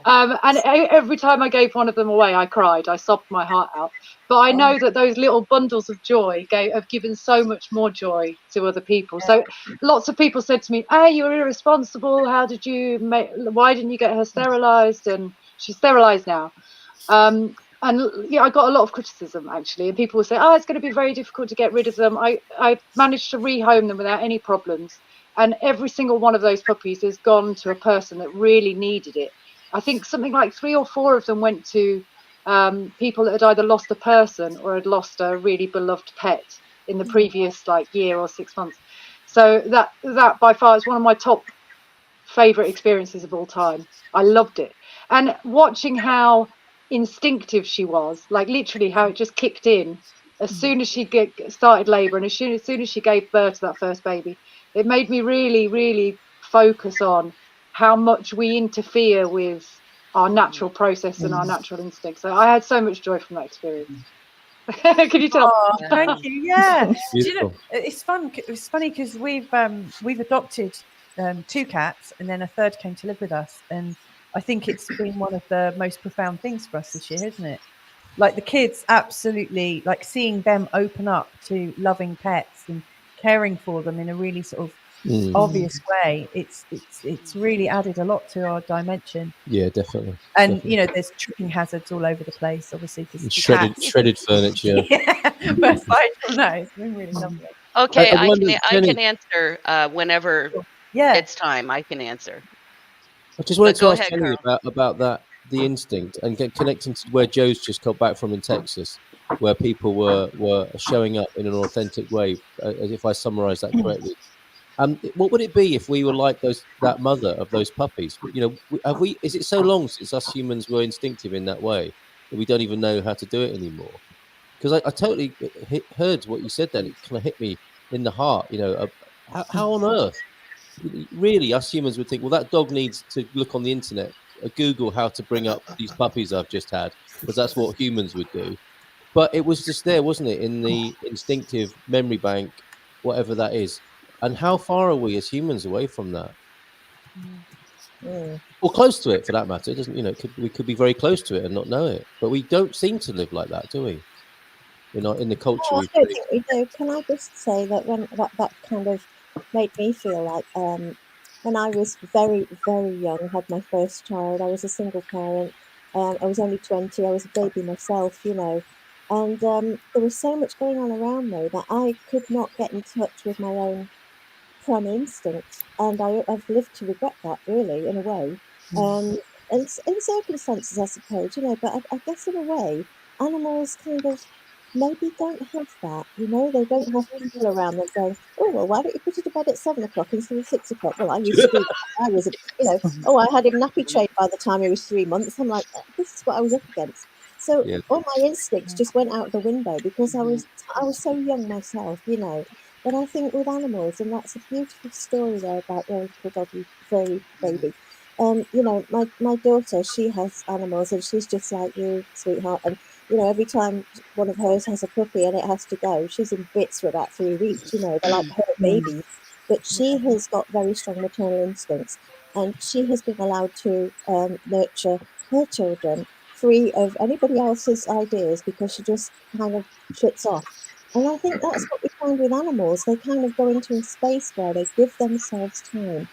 And every time I gave one of them away, I cried. I sobbed my heart out. But I know that those little bundles of joy have given so much more joy to other people. So lots of people said to me, "Hey, you were irresponsible. How did you why didn't you get her sterilized?" And she's sterilized now. And yeah, I got a lot of criticism actually, and people would say, "Oh, it's going to be very difficult to get rid of them." I managed to rehome them without any problems, and every single one of those puppies has gone to a person that really needed it. I think something like 3 or 4 of them went to people that had either lost a person or had lost a really beloved pet in the previous year or 6 months. So that by far is one of my top favorite experiences of all time. I loved it, and watching how instinctive she was, literally how it just kicked in as soon as she started labor, and as soon as she gave birth to that first baby, it made me really, really focus on how much we interfere with our natural process and our natural instincts. So I had so much joy from that experience. Can you tell? Oh, thank you. Yeah. Beautiful. You know, it's fun. It's funny because we've adopted 2 cats, and then a third came to live with us, and I think it's been one of the most profound things for us this year, isn't it? Like the kids, absolutely, like seeing them open up to loving pets and caring for them in a really sort of obvious way. It's really added a lot to our dimension. Yeah, definitely. And definitely. you know, there's tripping hazards all over the place, obviously. Shredded furniture. Yeah, but aside from that, it's been really lovely. Okay, I wonder, I Jenny, can answer whenever Yeah, it's time. I can answer. I just wanted But to go ask ahead, Jenny Carl. about the instinct and connecting to where Joe's just got back from in Texas, where people were showing up in an authentic way, as if I summarise that correctly. What would it be if we were like that mother of those puppies? You know, is it so long since us humans were instinctive in that way that we don't even know how to do it anymore? Because I totally heard what you said then. It kind of hit me in the heart. You know, how on earth, really, us humans would think, well, that dog needs to look on the internet, Google how to bring up these puppies I've just had, because that's what humans would do. But it was just there, wasn't it, in the instinctive memory bank, whatever that is. And how far are we as humans away from that? Or close to it, for that matter. It doesn't, you know, we could be very close to it and not know it. But we don't seem to live like that, do we? You know, in the culture. Oh, I don't think we do. Can I just say that when that kind of made me feel like when I was very, very young, had my first child, I was a single parent. I was only 20. I was a baby myself, you know, and there was so much going on around me that I could not get in touch with my own primal instinct, and I've lived to regret that, really, in a way. And in circumstances, I suppose, you know, but I guess in a way, animals kind of maybe don't have that, you know, they don't have people around them going, oh, well, why don't you put it to bed at 7 o'clock instead of 6 o'clock? Well, I used to do that. I was, you know, oh, I had him nappy trained by the time he was 3 months. I'm like, this is what I was up against. So all my instincts just went out the window because I was so young myself, you know. But I think with animals, and that's a beautiful story there about the little doggy furry baby. You know, my daughter, she has animals, and she's just like you, sweetheart. And you know, every time one of hers has a puppy and it has to go, she's in bits for about 3 weeks. You know, they're like her babies. But she has got very strong maternal instincts, and she has been allowed to nurture her children free of anybody else's ideas because she just kind of shuts off. And I think that's what we find with animals. They kind of go into a space where they give themselves time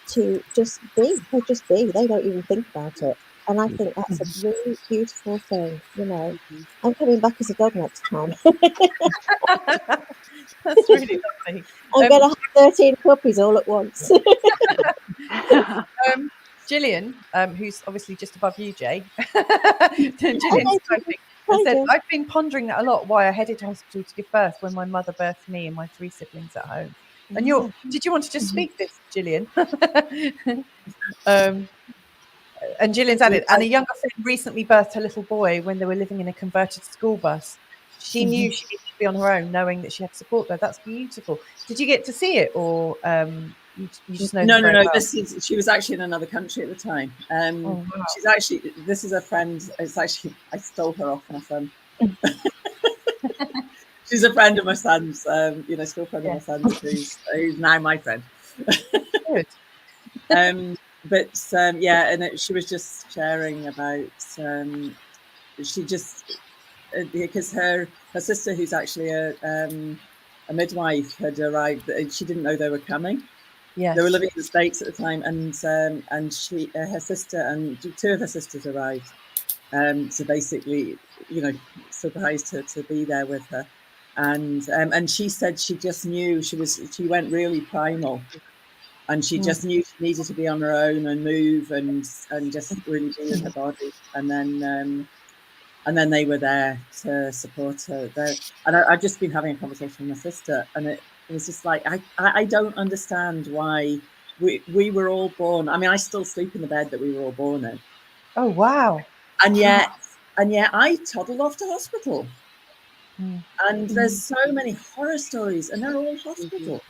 to just be. They just be. They don't even think about it. And I think that's a really beautiful thing, you know. I'm coming back as a dog next time. That's really lovely. I'm going to have 13 puppies all at once. Gillian, who's obviously just above you, Jay. Gillian's typing and said, I've been pondering that a lot, why I headed to hospital to give birth when my mother birthed me and my 3 siblings at home. And did you want to just speak this, Gillian? And Gillian's added, and a younger friend recently birthed a little boy when they were living in a converted school bus. She knew she needed to be on her own, knowing that she had support there. That's beautiful. Did you get to see it, or you just know? No. Well? She was actually in another country at the time. Wow. She's actually. This is a friend. It's actually I stole her off my son. She's a friend of my son's. You know, school friend of my son's, who's now my friend. Good. But yeah, and she was just sharing about she just because her sister, who's actually a midwife, had arrived. She didn't know they were coming. Yeah, they were living in the States at the time, and she, her sister, and 2 of her sisters arrived. So basically, you know, surprised her to be there with her, and she said she just knew she went really primal. And she just knew she needed to be on her own and move and just really be with her body. And then they were there to support her. And I've just been having a conversation with my sister, and it was just like I don't understand why we were all born. I mean, I still sleep in the bed that we were all born in. Oh wow! And yet I toddled off to hospital. And there's so many horror stories, and they're all hospital.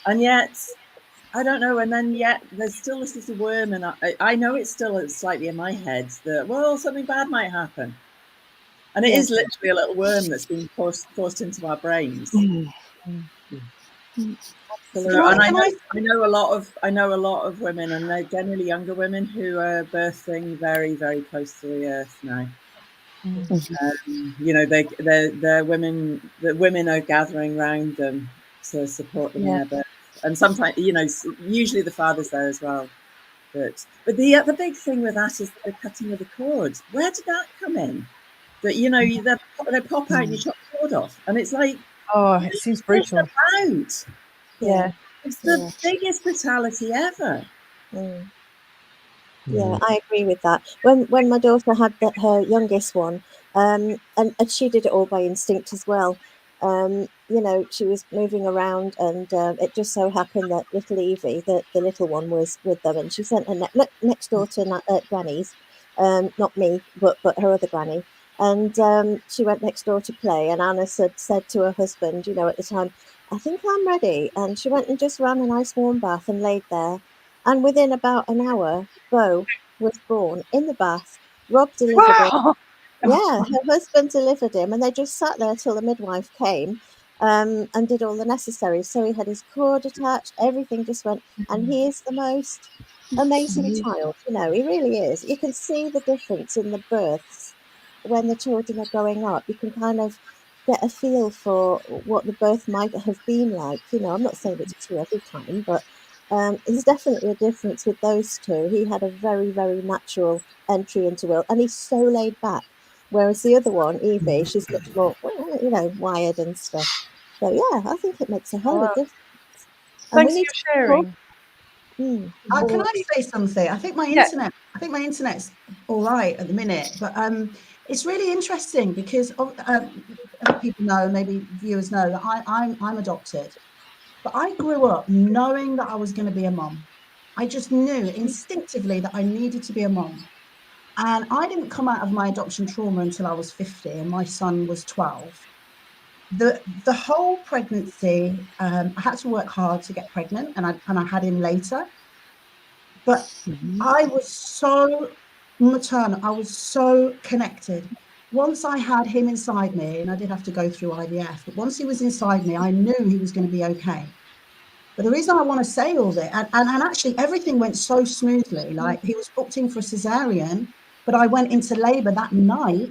And yet, I don't know. And then yet, there's still this little worm, and I know it's still slightly in my head that, well, something bad might happen. And it is literally a little worm that's been forced into our brains. So, and I know a lot of women, and they're generally younger women who are birthing very, very close to the earth now. You know, they're women. The women are gathering around them to support them in their birth. And sometimes, you know, usually the father's there as well. But the big thing with that is the cutting of the cord. Where did that come in? That, you know, they pop out and you chop the cord off. And it's like, oh, it seems brutal. Yeah. It's the biggest brutality ever. Yeah, I agree with that. When my daughter had her youngest one, and she did it all by instinct as well. You know, she was moving around, and it just so happened that little Evie, the little one, was with them, and she sent her next door to Granny's, not me, but her other granny, and she went next door to play. And Anna said to her husband, you know, at the time, I think I'm ready, and she went and just ran a nice warm bath and laid there, and within about an hour, Bo was born in the bath. Rob delivered him. Wow. Yeah, her husband delivered him, and they just sat there till the midwife came, and did all the necessary. So he had his cord attached, everything just went, and he is the most amazing child. You know, he really is. You can see the difference in the births when the children are growing up. You can kind of get a feel for what the birth might have been like. You know, I'm not saying it's true every time, but there's definitely a difference with those two. He had a very, very natural entry into world, and he's so laid back. Whereas the other one, Evie, she's much more, you know, wired and stuff. So yeah, I think it makes a hell of a difference. And Thanks we need for sharing. Can I say something? I think my internet's all right at the minute, but it's really interesting because people know, maybe viewers know, that I'm adopted, but I grew up knowing that I was going to be a mum. I just knew instinctively that I needed to be a mum, and I didn't come out of my adoption trauma until I was 50, and my son was 12. The whole pregnancy, I had to work hard to get pregnant, and I had him later. But I was so maternal. I was so connected. Once I had him inside me, and I did have to go through IVF, but once he was inside me, I knew he was going to be okay. But the reason I want to say all that, and actually everything went so smoothly, like he was booked in for a cesarean, but I went into labor that night.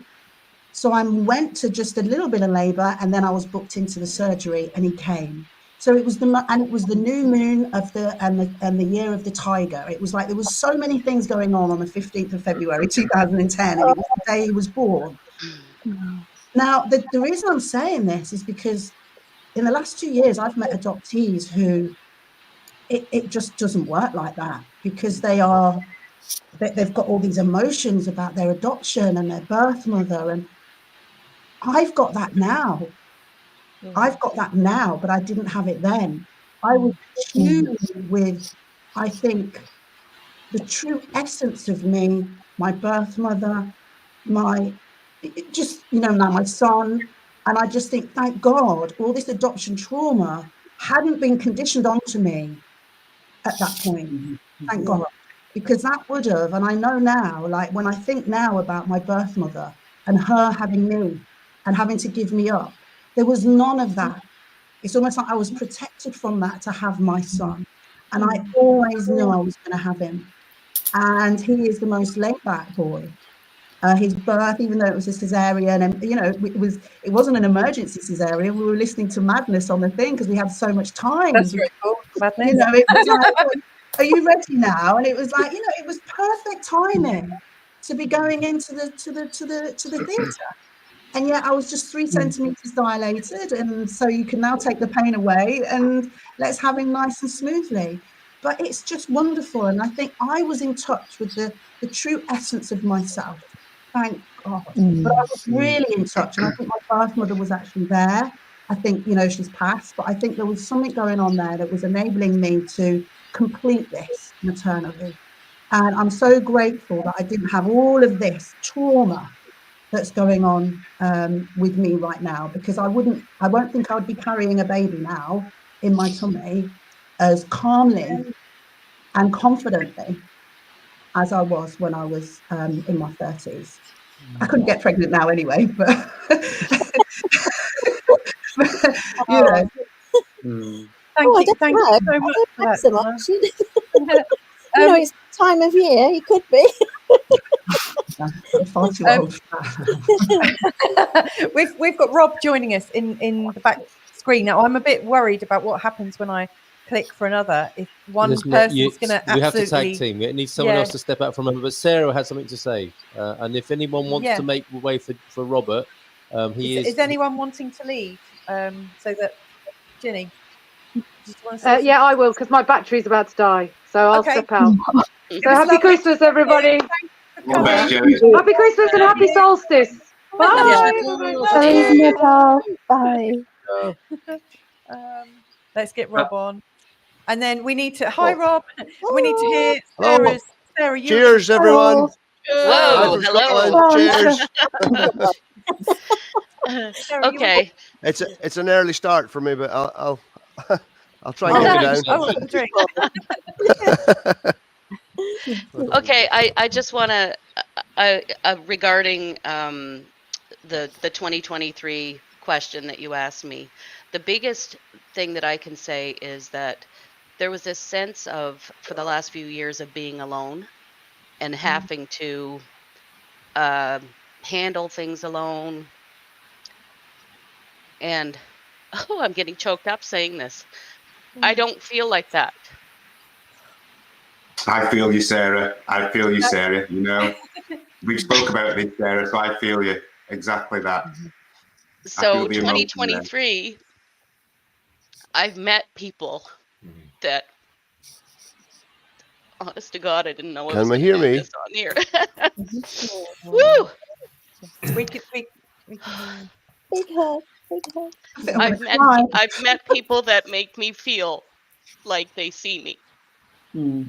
So I went to just a little bit of labor, and then I was booked into the surgery, and he came. So it was the new moon of the year of the tiger. It was like there was so many things going on the 15th of February 2010, and it was the day he was born. Now, the reason I'm saying this is because in the last 2 years, I've met adoptees who it just doesn't work like that, because they've got all these emotions about their adoption and their birth mother, and I've got that now. I've got that now, but I didn't have it then. I was tuned with, I think, the true essence of me, my birth mother, now my son. And I just think, thank God, all this adoption trauma hadn't been conditioned onto me at that point. Thank God. Because that would have, and I know now, like when I think now about my birth mother and her having me and having to give me up, there was none of that. It's almost like I was protected from that to have my son. And I always knew I was going to have him. And he is the most laid back boy. His birth, even though it was a cesarean, and it wasn't an emergency cesarean. We were listening to Madness on the thing because we had so much time. That's very cool. Madness. It was like, are you ready now? And it was like, it was perfect timing to be going into the theatre. And yet I was just 3 centimeters dilated, and so you can now take the pain away and let's have him nice and smoothly. But it's just wonderful, and I think I was in touch with the true essence of myself. Thank God. But I was really in touch, and I think my birth mother was actually there. I think, she's passed, but I think there was something going on there that was enabling me to complete this maternally. And I'm so grateful that I didn't have all of this trauma that's going on with me right now, because I won't think I would be carrying a baby now in my tummy as calmly and confidently as I was when I was in my 30s. I couldn't get pregnant now anyway, but Thank you so much for that. It's time of year, you could be. Far too old. We've got Rob joining us in the back screen now. I'm a bit worried about what happens when I click for another. If one person's going to absolutely, we have to tag team. It needs someone else to step out from him. But Sarah has something to say, and if anyone wants to make way for Robert, is anyone wanting to leave? So that Ginny, I will, because my battery's about to die, so I'll step out. So happy Christmas, everybody. All the best, Jenny. Happy Christmas and happy solstice. Bye. Bye. Let's get Rob on. And then we need to, hi Rob, we need to hear Hello. Sarah, you. Cheers, everyone. Whoa, Hi from hello. Scotland. Cheers. Okay. It's an early start for me, but I'll try and get it I want to drink. Okay, I just want to, regarding the 2023 question that you asked me, the biggest thing that I can say is that there was this sense of, for the last few years, of being alone and having to handle things alone. And, oh, I'm getting choked up saying this. I don't feel like that. I feel you, Sarah. I feel you, Sarah. You know, we spoke about this, Sarah, so I feel you. Exactly that. So 2023, I've met people that, honest to God, I didn't know. Can we hear me? This on here. Woo! Big hug. I've met people that make me feel like they see me.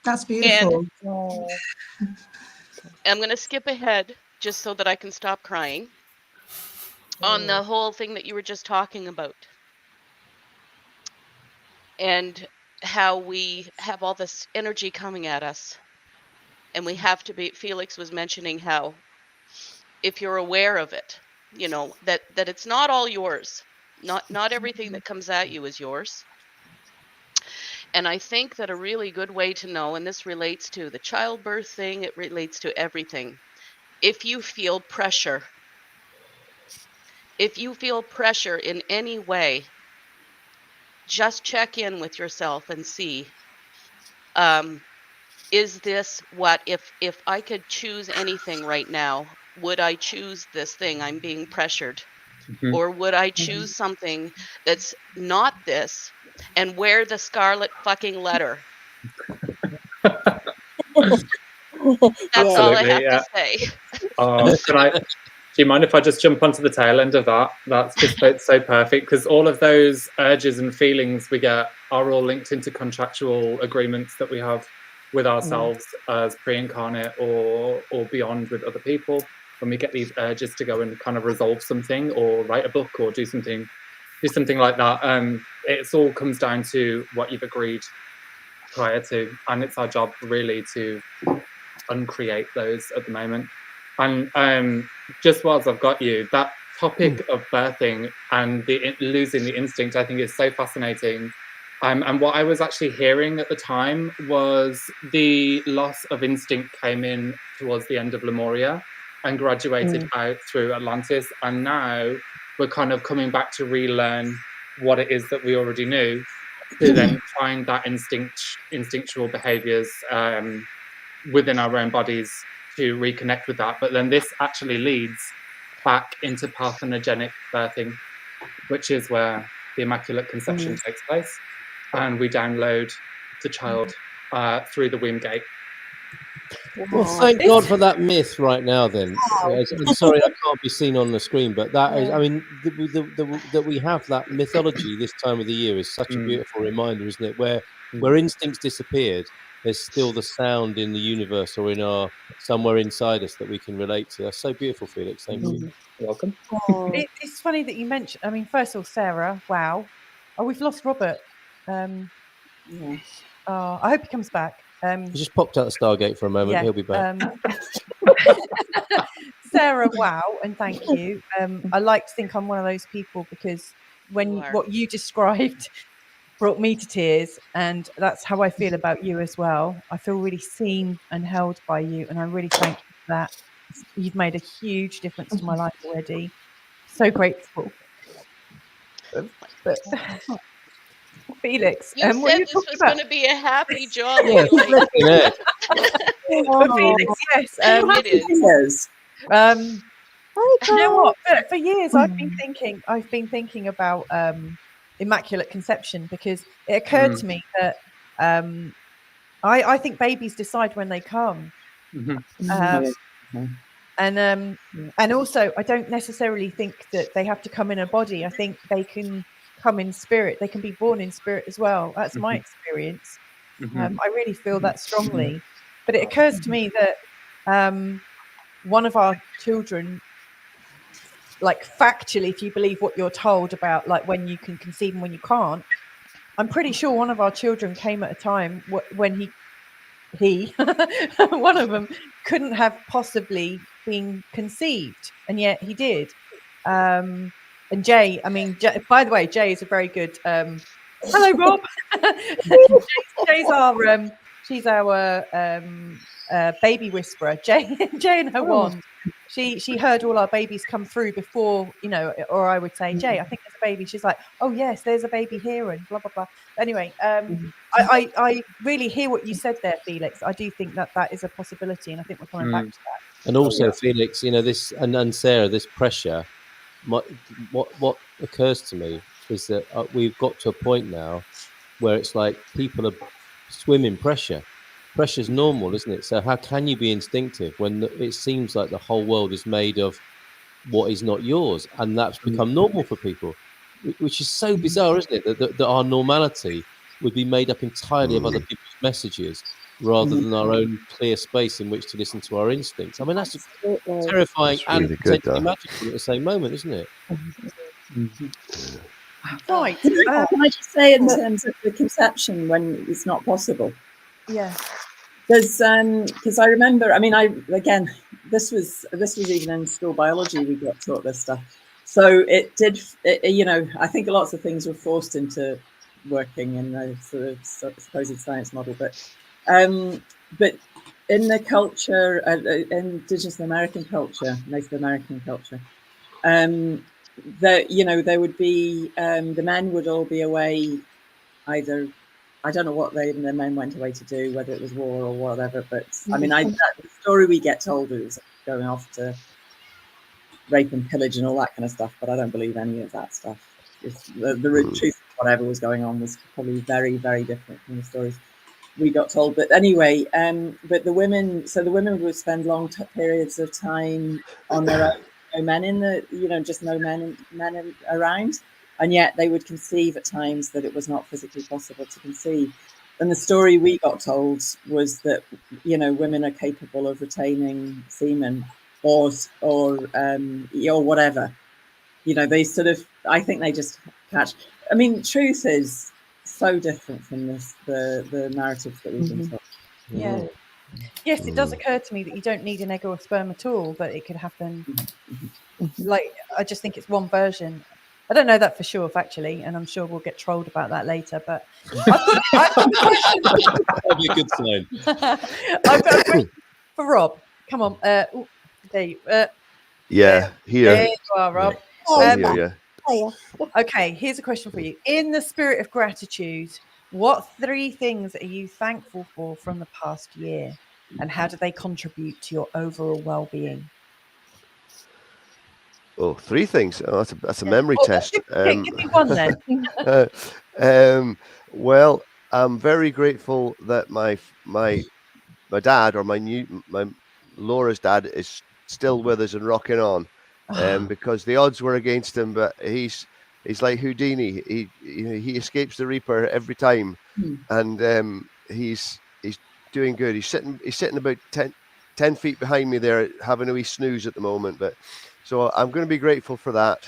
That's beautiful. And I'm going to skip ahead just so that I can stop crying on the whole thing that you were just talking about. And how we have all this energy coming at us. And we have to be, Felix was mentioning how if you're aware of it, you know, that it's not all yours. Not everything that comes at you is yours. And I think that a really good way to know, and this relates to the childbirth thing, it relates to everything. If you feel pressure in any way, just check in with yourself and see, is this what, if I could choose anything right now, would I choose this thing I'm being pressured? Or would I choose something that's not this and wear the scarlet fucking letter? That's all I have to say. Do you mind if I just jump onto the tail end of that? That's just so perfect, because all of those urges and feelings we get are all linked into contractual agreements that we have with ourselves as pre-incarnate or beyond with other people. When we get these urges to go and kind of resolve something or write a book or do something like that, it all comes down to what you've agreed prior to, and it's our job really to uncreate those at the moment. And just whilst I've got you, that topic of birthing and losing the instinct, I think is so fascinating. And what I was actually hearing at the time was the loss of instinct came in towards the end of Lemuria and graduated out through Atlantis. And now we're kind of coming back to relearn what it is that we already knew, to then find that instinctual behaviors within our own bodies to reconnect with that. But then this actually leads back into parthenogenic birthing, which is where the Immaculate Conception takes place. And we download the child through the womb gate. Well, thank God for that myth right now then. I'm sorry I can't be seen on the screen, but that is, I mean, that we have that mythology this time of the year is such a beautiful reminder, isn't it? Where instincts disappeared, there's still the sound in the universe or in our somewhere inside us that we can relate to. That's so beautiful, Felix. Thank you. You're welcome. It's funny that you mentioned, I mean, first of all, Sarah, wow. Oh, we've lost Robert. I hope he comes back. He just popped out the Stargate for a moment. He'll be back. Sarah, wow, and thank you. I like to think I'm one of those people because what you described brought me to tears, and that's how I feel about you as well. I feel really seen and held by you, and I really thank you for that. You've made a huge difference to my life already. So grateful. But Felix, you what said you this was going to be a happy job. Yeah. For Felix, yes, it is. You know what? For years, I've been thinking about Immaculate Conception, because it occurred to me that I think babies decide when they come. And also, I don't necessarily think that they have to come in a body. I think they can come in spirit. They can be born in spirit as well. That's my experience. I really feel that strongly. But it occurs to me that one of our children, like factually, if you believe what you're told about like when you can conceive and when you can't, I'm pretty sure one of our children came at a time when he one of them couldn't have possibly been conceived, and yet he did. And Jay, I mean, by the way, Jay is a very good hello Rob. She's our baby whisperer. Jay and her wand. She heard all our babies come through before, you know, or I would say, Jay, I think there's a baby. She's like, oh yes, there's a baby here, and blah blah blah. Anyway, I really hear what you said there, Felix. I do think that is a possibility, and I think we're coming back to that. And also, Felix, you know, this and Sarah, this pressure. What occurs to me is that we've got to a point now where it's like people are swimming pressure. Pressure's normal, isn't it? So how can you be instinctive when it seems like the whole world is made of what is not yours, and that's become normal for people, which is so bizarre, isn't it? That our normality would be made up entirely of other people's messages rather than our own clear space in which to listen to our instincts. I mean, that's terrifying and really good, potentially magical at the same moment, isn't it? Right. Can I just say, in terms of the conception when it's not possible? Yeah. There's because I remember. I mean, this was even in school biology. We got taught this stuff, so it did. You know, I think lots of things were forced into working in the sort of supposed science model, but in the culture, Indigenous American culture, Native American culture, that, you know, there would be the men would all be away, either, I don't know what the men went away to do, whether it was war or whatever, but I mean, the story we get told is going off to rape and pillage and all that kind of stuff, but I don't believe any of that stuff. The truth of whatever was going on was probably very, very different from the stories we got told. But anyway, but the women would spend long periods of time on their own, no men in the, you know, just no men around, and yet they would conceive at times that it was not physically possible to conceive. And the story we got told was that, you know, women are capable of retaining semen or whatever. You know, they sort of, I think they just catch. I mean, truth is so different from the narratives that we've been told. Yeah. Yes, it does occur to me that you don't need an egg or a sperm at all, but it could happen. Like, I just think it's one version. I don't know that for sure, factually, and I'm sure we'll get trolled about that later. But that'd be a good sign. I've got a question for Rob. Come on, there you, here. There you are, Rob. Yeah. Okay, here's a question for you. In the spirit of gratitude, what 3 things are you thankful for from the past year, and how do they contribute to your overall well-being? Oh, 3 things. Oh, that's a memory test. Give me one then. Well, I'm very grateful that my dad, or my Laura's dad, is still with us and rocking on, because the odds were against him, but he's like Houdini. He escapes the Reaper every time, and he's doing good. He's sitting about 10 feet behind me there, having a wee snooze at the moment, but. So I'm going to be grateful for that,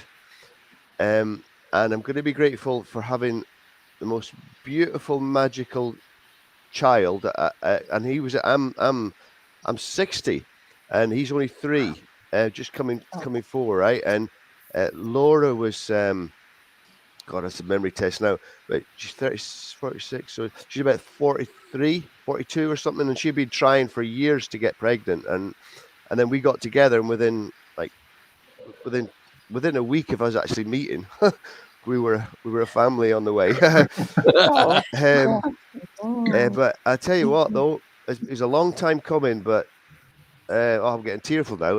and I'm going to be grateful for having the most beautiful, magical child. And he was, I'm 60, and he's only 3, just coming 4, right? And Laura was, God, that's a memory test now, but she's 46, so she's about 43, 42 or something, and she'd been trying for years to get pregnant, and then we got together, and within a week of us actually meeting, we were a family on the way. But I tell you what, though, it's a long time coming, but I'm getting tearful now.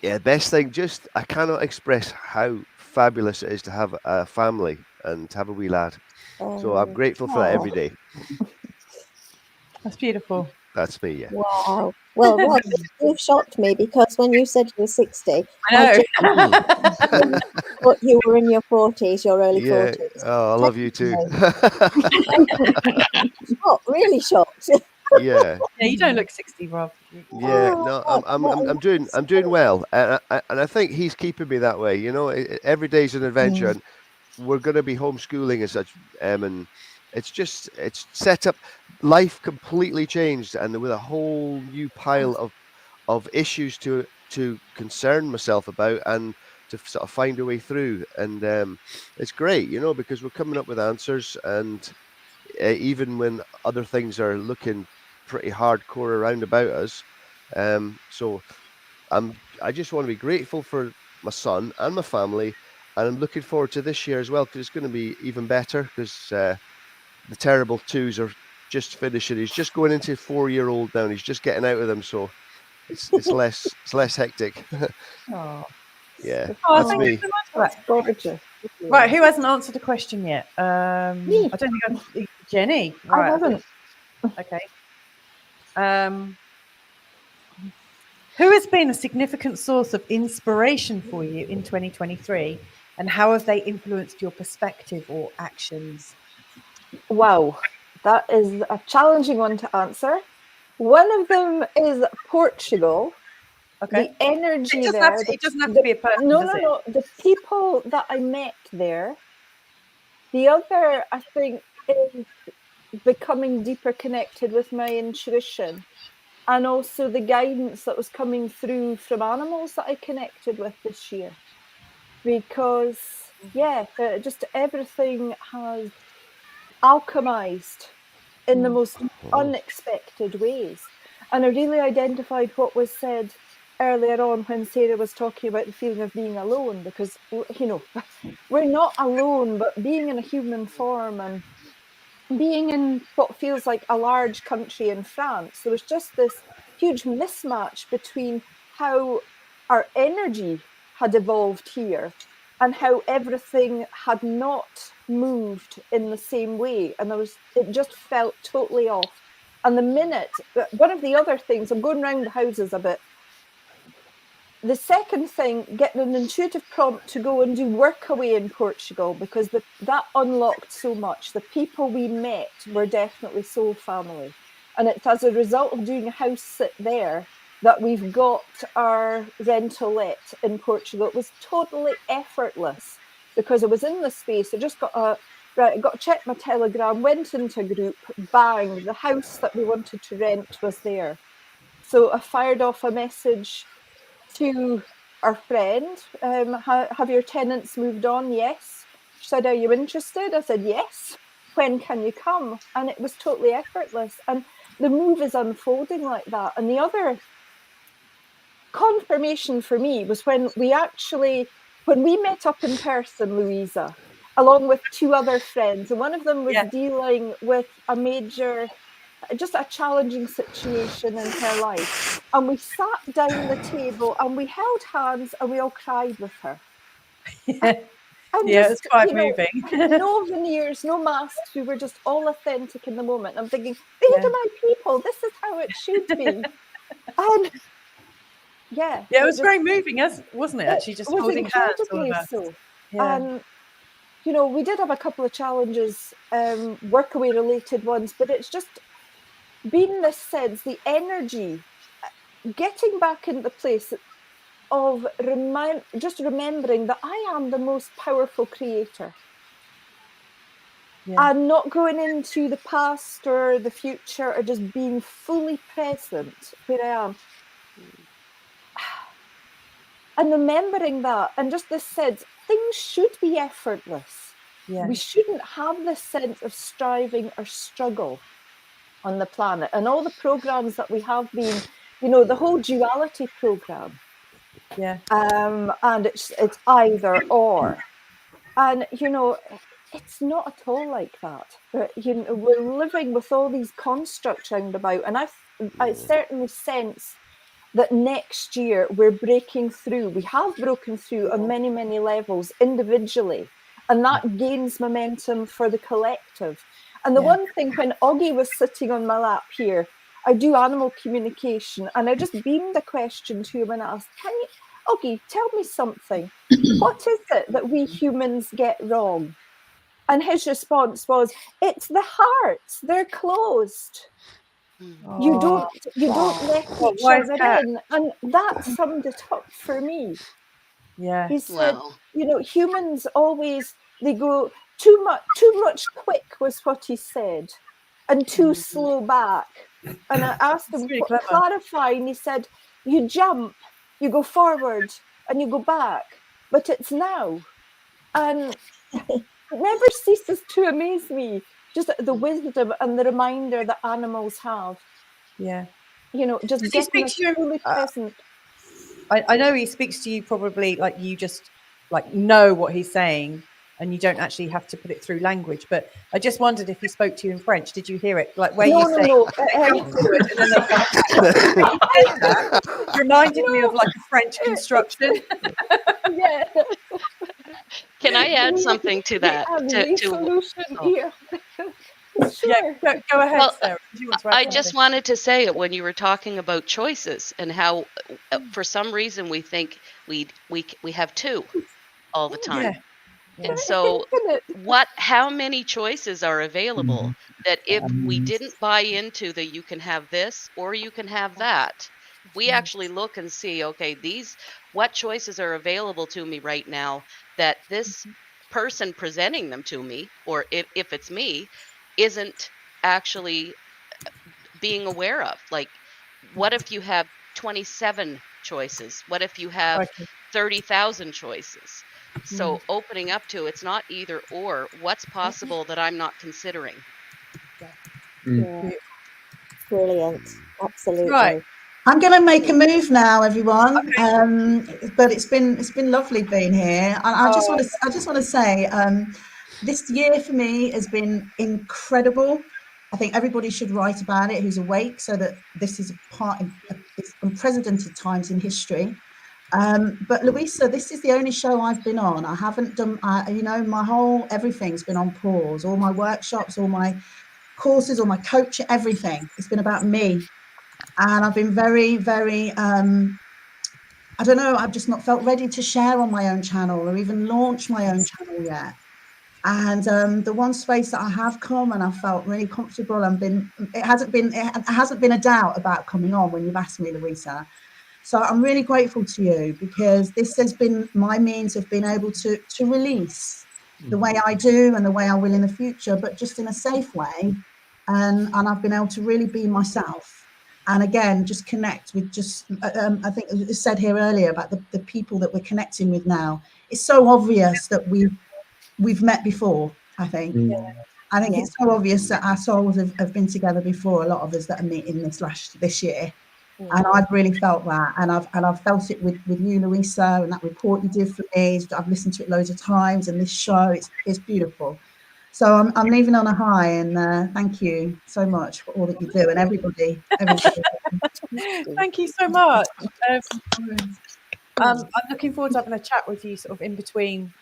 Yeah, best thing, just I cannot express how fabulous it is to have a family and to have a wee lad. So I'm grateful for that every day. That's beautiful. That's me, yeah. Wow. Well, Rob, you've shocked me because when you said you were 60, I I thought you were in your 40s, your early Yeah. 40s. Oh, I love you too. Oh, really shocked. Yeah. Yeah, you don't look 60, Rob. Yeah, no, I'm doing well, and I think he's keeping me that way. You know, every day's an adventure, and we're going to be homeschooling and such, and it's set up. Life completely changed, and with a whole new pile of issues to concern myself about and to sort of find a way through, and it's great, you know, because we're coming up with answers, and even when other things are looking pretty hardcore around about us. So I just want to be grateful for my son and my family, and I'm looking forward to this year as well because it's going to be even better because the terrible twos are just finishing. He's just going into 4-year-old now, and he's just getting out of them, so it's less hectic. Oh. Yeah, Oh, that's thank me. you so much for that. Gorgeous. Right, who hasn't answered a question yet? I don't think Jenny. Right. I haven't. Okay. Who has been a significant source of inspiration for you in 2023, and how have they influenced your perspective or actions? Wow, that is a challenging one to answer. One of them is Portugal. Okay. The energy It there. doesn't have to be a person. No. The people that I met there. The other, I think, is becoming deeper connected with my intuition, and also the guidance that was coming through from animals that I connected with this year. Because, just everything has alchemized in the most unexpected ways. And I really identified what was said earlier on when Sarah was talking about the feeling of being alone, because, you know, we're not alone, but being in a human form and being in what feels like a large country in France, there was just this huge mismatch between how our energy had evolved here and how everything had not moved in the same way, and it just felt totally off. And the minute, one of the other things, I'm going around the houses a bit. The second thing, getting an intuitive prompt to go and do work away in Portugal, because that unlocked so much. The people we met were definitely soul family. And it's as a result of doing a house sit there that we've got our rental let in Portugal. It was totally effortless because I was in the space. I just got to check my Telegram, went into a group, bang, the house that we wanted to rent was there. So I fired off a message to our friend, have your tenants moved on? Yes. She said, are you interested? I said, yes. When can you come? And it was totally effortless. And the move is unfolding like that. And the other confirmation for me was when we met up in person, Louisa, along with 2 other friends. And one of them was dealing with just a challenging situation in her life. And we sat down the table and we held hands and we all cried with her. And it's quite moving. No veneers, no masks. We were just all authentic in the moment. I'm thinking, these are my people. This is how it should be. And it was very moving, wasn't it? Actually, just holding hands. Incredibly so. And you know, we did have a couple of challenges, workaway related ones, but it's just been this sense, the energy, getting back into the place of just remembering that I am the most powerful creator. And not going into the past or the future, or just being fully present where I am. And remembering that, and just this sense, things should be effortless. We shouldn't have this sense of striving or struggle on the planet. And all the programs that we have been, you know, the whole duality program. And it's either or. And, you know, it's not at all like that. But, you know, we're living with all these constructs round about. And I certainly sense that next year we're breaking through. We have broken through on many, many levels individually, and that gains momentum for the collective. And the one thing, when Oggy was sitting on my lap here, I do animal communication, and I just beamed a question to him and asked, Oggy, tell me something. What is it that we humans get wrong? And his response was, it's the hearts, they're closed. You don't let each other in. And that summed it up for me. Yeah. He said, humans always, they go too much quick was what he said, and too slow back. And I asked him, really clarify, and he said, you jump, you go forward, and you go back, but it's now. And it never ceases to amaze me, just the wisdom and the reminder that animals have. Yeah. Just Does he getting speak to you? fully present. I know he speaks to you probably like you just like know what he's saying, and you don't actually have to put it through language. But I just wondered if he spoke to you in French. Did you hear it? Like where you say come forward and then they come back. Reminded me of like a French construction. Yeah. Can I add something to that? Here. Sure. Yeah, go ahead, Well, Sarah. I just wanted to say it when you were talking about choices and how, for some reason, we think we have two all the time. And so how many choices are available that if we didn't buy into that you can have this or you can have that, we actually look and see, okay, what choices are available to me right now that this person presenting them to me, or if it's me, isn't actually being aware of. Like, what if you have 27 choices? What if you have 30,000 choices? So opening up to it's not either or, what's possible that I'm not considering? Yeah. Brilliant. Absolutely. Right. I'm going to make a move now, everyone. But it's been lovely being here. And I just want to say, this year for me has been incredible. I think everybody should write about it who's awake, so that this is a part of it's unprecedented times in history. But Louisa, this is the only show I've been on. I haven't done, my whole everything's been on pause. All my workshops, all my courses, all my coaching, everything. It's been about me. And I've been very, very, I don't know, I've just not felt ready to share on my own channel or even launch my own channel yet. And the one space that I have come and I felt really comfortable and it hasn't been a doubt about coming on when you've asked me, Louisa. So I'm really grateful to you, because this has been my means of being able to release the way I do and the way I will in the future, but just in a safe way. And I've been able to really be myself. And again, just connect with I think it was said here earlier about the people that we're connecting with now. It's so obvious that we've met before, I think. I think it's so obvious that our souls have been together before, a lot of us that are meeting this year. And I've really felt that, and I've felt it with you, Louisa, and that report you did for me. I've listened to it loads of times, and this show, it's beautiful. So I'm leaving on a high, and thank you so much for all that you do, and everybody. Thank you so much. I'm looking forward to having a chat with you, sort of in between.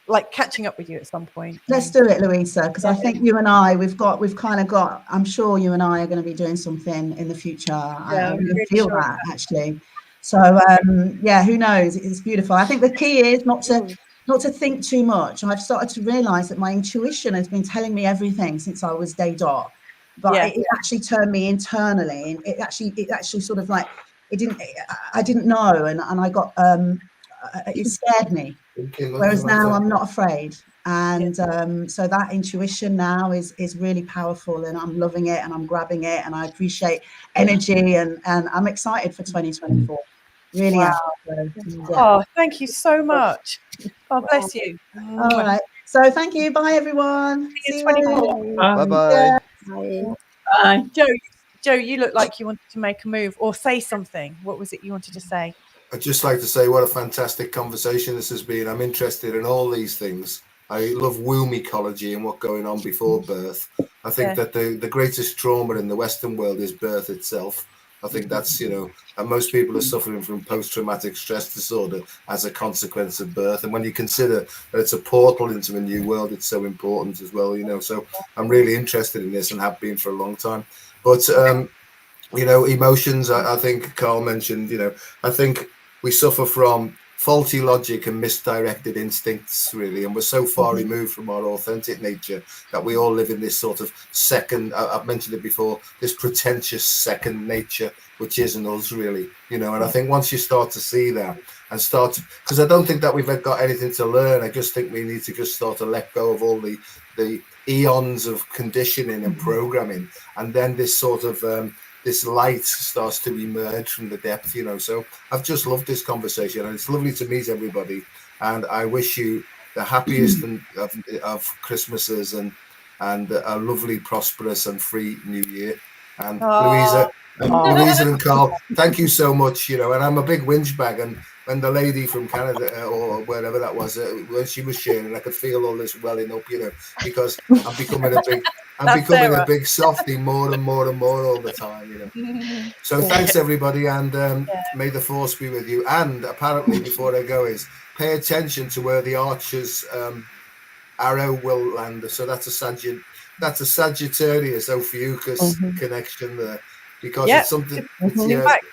Like catching up with you at some point. Let's do it, Louisa, because I think you and I, we've kind of got. I'm sure you and I are going to be doing something in the future. I really feel that actually. So who knows? It's beautiful. I think the key is not to think too much. I've started to realise that my intuition has been telling me everything since I was day dot, but it actually turned me internally, and it actually sort of like I didn't know, and I got it scared me. Whereas now I'm not afraid, and so that intuition now is really powerful, and I'm loving it, and I'm grabbing it, and I appreciate energy, and I'm excited for 2024. Really. Wow. So, Oh, thank you so much. God bless you. All right. So thank you. Bye, everyone. See you 24. Bye-bye. Bye. Joe, you look like you wanted to make a move or say something. What was it you wanted to say? I'd just like to say what a fantastic conversation this has been. I'm interested in all these things. I love womb ecology and what's going on before birth. I think that the greatest trauma in the Western world is birth itself. I think that's, you know, and most people are suffering from post-traumatic stress disorder as a consequence of birth. And when you consider that it's a portal into a new world, it's so important as well, you know. So I'm really interested in this and have been for a long time. But, you know, emotions, I think Carl mentioned, you know, I think we suffer from faulty logic and misdirected instincts, really, and we're so far removed from our authentic nature that we all live in this sort of second, I've mentioned it before, this pretentious second nature, which isn't us, really, you know. And I think once you start to see that and start to, because I don't think that we've got anything to learn, I just think we need to just start to let go of all the eons of conditioning and programming, and then this sort of this light starts to emerge from the depth, you know. So I've just loved this conversation, and it's lovely to meet everybody. And I wish you the happiest of Christmases and a lovely, prosperous, and free New Year. And Louisa and Carl, thank you so much. You know, and I'm a big whinge bag, and when the lady from Canada or wherever that was, when she was sharing, I could feel all this welling up, you know, because I'm becoming a big softie more and more and more all the time, you know. So thanks everybody, and may the force be with you. And apparently, before I go, is pay attention to where the archer's arrow will land. So that's a Sagittarius Ophiuchus connection there, because it's something. In fact,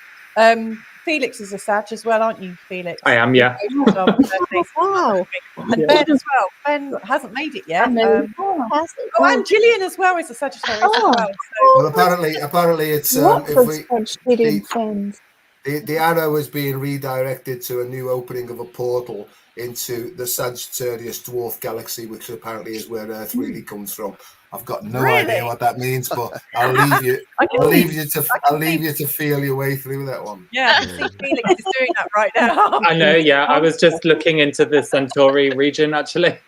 Felix is a Sag as well, aren't you, Felix? I am, yeah. Wow. And Ben as well. Ben hasn't made it yet. And Gillian as well is a Sagittarius as well. So. Well, apparently it's the arrow is being redirected to a new opening of a portal into the Sagittarius dwarf galaxy, which apparently is where Earth really comes from. I've got no idea what that means, but I'll leave you to feel your way through that one. Yeah, I think Felix is doing that right now. I know, yeah. I was just looking into the Centauri region, actually,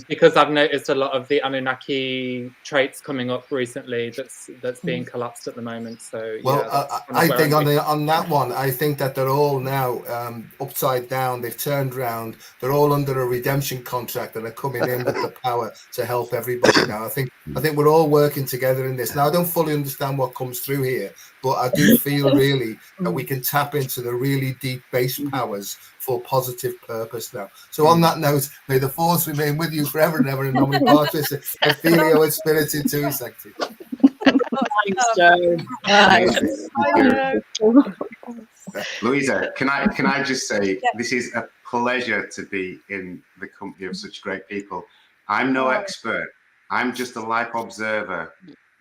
because I've noticed a lot of the Anunnaki traits coming up recently that's being collapsed at the moment. So, well, I think on that one, I think that they're all now upside down. They've turned around. They're all under a redemption contract and are coming in with the power to help everybody. Now I think we're all working together in this. Now I don't fully understand what comes through here, but I do feel really that we can tap into the really deep base powers for positive purpose now. So on that note, may the force remain with you forever and ever in nomine Patris et Filio et Spiritus Sancti. Thanks, Joe. Louisa, can I just say this is a pleasure to be in the company of such great people. I'm no expert. I'm just a life observer.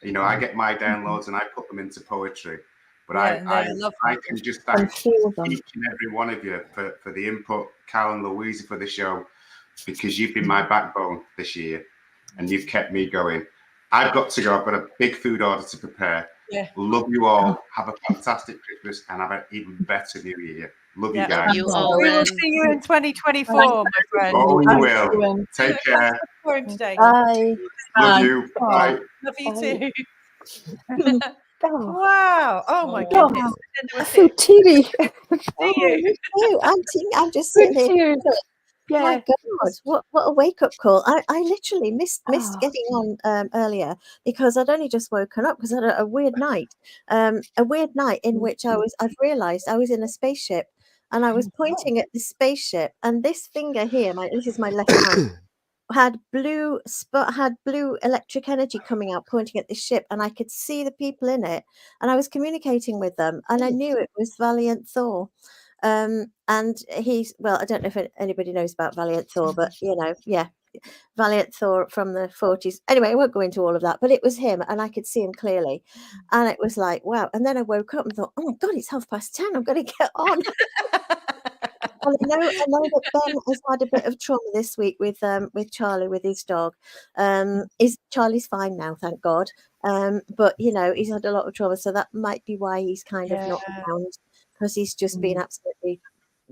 You know, I get my downloads and I put them into poetry. But I can just thank each and every one of you for the input, Cal and Louisa, for the show, because you've been my backbone this year and you've kept me going. I've got to go. I've got a big food order to prepare. Yeah. Love you all. Have a fantastic Christmas and have an even better New Year. Love you guys. We will see you in 2024, my friend. Oh, we will. Take care. Bye. Love you. Bye. Love you too. Wow. Oh my goodness. I feel teary. I'm just sitting here. Yeah. My God, what a wake-up call. I literally missed getting on earlier because I'd only just woken up because I had a weird night. A weird night in which I've realised I was in a spaceship and I was pointing at the spaceship, and this finger here, this is my left hand, had blue electric energy coming out pointing at this ship, and I could see the people in it, and I was communicating with them, and I knew it was Valiant Thor. And he's, well, I don't know if anybody knows about Valiant Thor, but Valiant Thor from the 40s. Anyway, I won't go into all of that, but it was him, and I could see him clearly, and it was like, wow. And then I woke up and thought, oh my God, it's 10:30. I'm going to get on. Well, I know that Ben has had a bit of trauma this week with Charlie, with his dog. Charlie's fine now, thank God. But he's had a lot of trauma, so that might be why he's kind of not around, because he's just been absolutely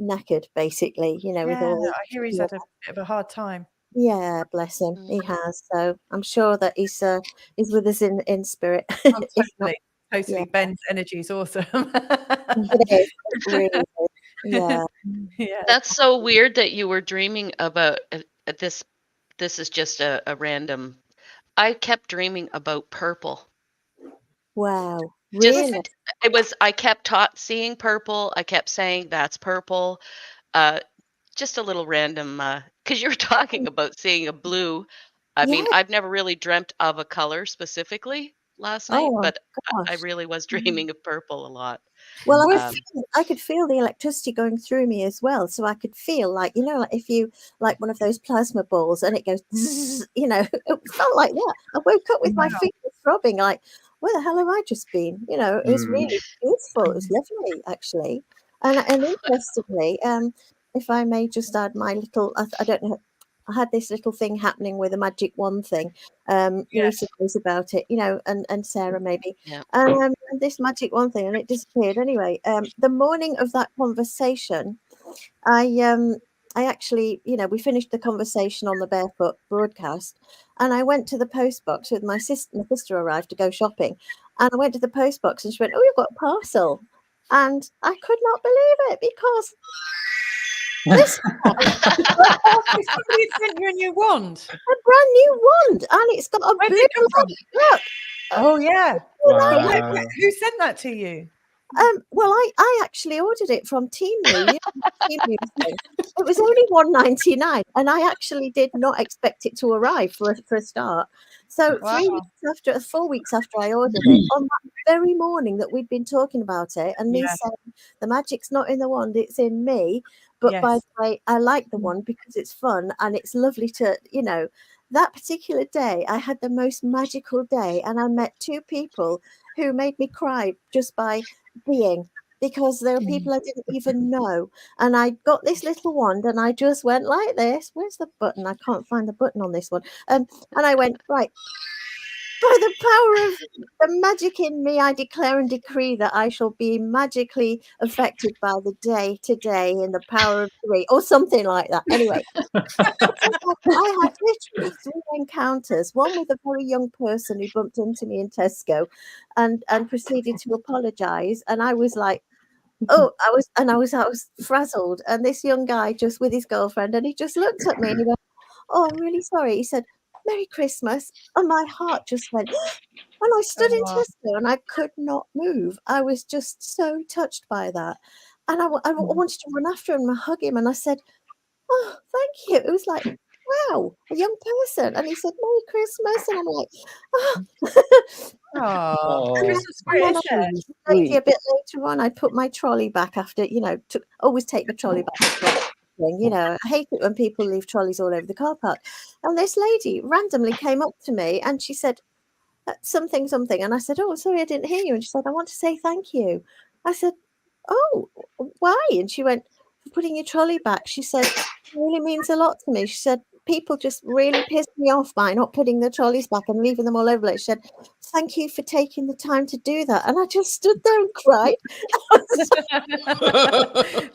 knackered, basically. With all. I hear he's had a bit of a hard time. Yeah, bless him. He has. So I'm sure that he's with us in spirit. Totally. Ben's energy is awesome. It is. It really is. Yeah. That's so weird that you were dreaming about this this is just a random. I kept dreaming about purple. Wow. Just Really? I kept seeing purple. I kept saying that's purple. Just a little random, because you were talking about seeing a blue. I mean, Yeah. I've never really dreamt of a color specifically last night, Oh but I gosh. really was dreaming of purple a lot. Well, Well, I could feel the electricity going through me as well. So I could feel like, you know, like if you like one of those plasma balls and it goes, zzz, you know, it felt like that. I woke up with my Wow. fingers throbbing, like, where the hell have I just been? You know, it was really beautiful. It was lovely, actually. And interestingly, if I may just add my little, I don't know, I had this little thing happening with a magic wand thing. Louisa knows about it, you know, and Sarah maybe. Yeah. This magic wand thing, and it disappeared. Anyway, the morning of that conversation, I actually, you know, we finished the conversation on the Barefoot broadcast, and I went to the post box with my sister. My sister arrived to go shopping, and I went to the post box, and she went, "Oh, you've got a parcel," and I could not believe it because this Somebody sent you a new wand. a brand new wand, and it's got a Where did blue it come from? look. Oh yeah. Wow. Who sent that to you? Well, I actually ordered it from Temu. You know, the Temu thing. It was only $1.99, and I actually did not expect it to arrive for a start. So Wow. 4 weeks after I ordered it, on that very morning that we'd been talking about it, and me Yes. saying the magic's not in the wand, it's in me. But by Yes. the way, I like the wand because it's fun and it's lovely to, you know, that particular day, I had the most magical day, and I met two people who made me cry just by being, because there are people I didn't even know, and I got this little wand and I just went like this. Where's the button? I can't find the button on this one. And I went, right, by the power of the magic in me, I declare and decree that I shall be magically affected by the day today in the power of 3, or something like that. Anyway, I had literally 3 encounters, one with a very young person who bumped into me in Tesco and proceeded to apologize. And I was like, oh, I was frazzled. And this young guy just with his girlfriend, and he just looked at me and he went, oh, I'm really sorry. He said, Merry Christmas. And my heart just went, and I stood in Tesco and I could not move. I was just so touched by that. And I wanted to run after him and hug him. And I said, oh, thank you. It was like, wow, a young person. And he said, Merry Christmas. And I'm like, oh. Oh, Christmas And then spirit, isn't it? a bit later on, I put my trolley back after, you know, always take my trolley back. You know, I hate it when people leave trolleys all over the car park. And this lady randomly came up to me and she said, something. And I said, oh, sorry, I didn't hear you. And she said, I want to say thank you. I said, oh, why? And she went, for putting your trolley back. She said, it really means a lot to me. She said, people just really piss me off by not putting the trolleys back and leaving them all over. She said, thank you for taking the time to do that. And I just stood there and cried.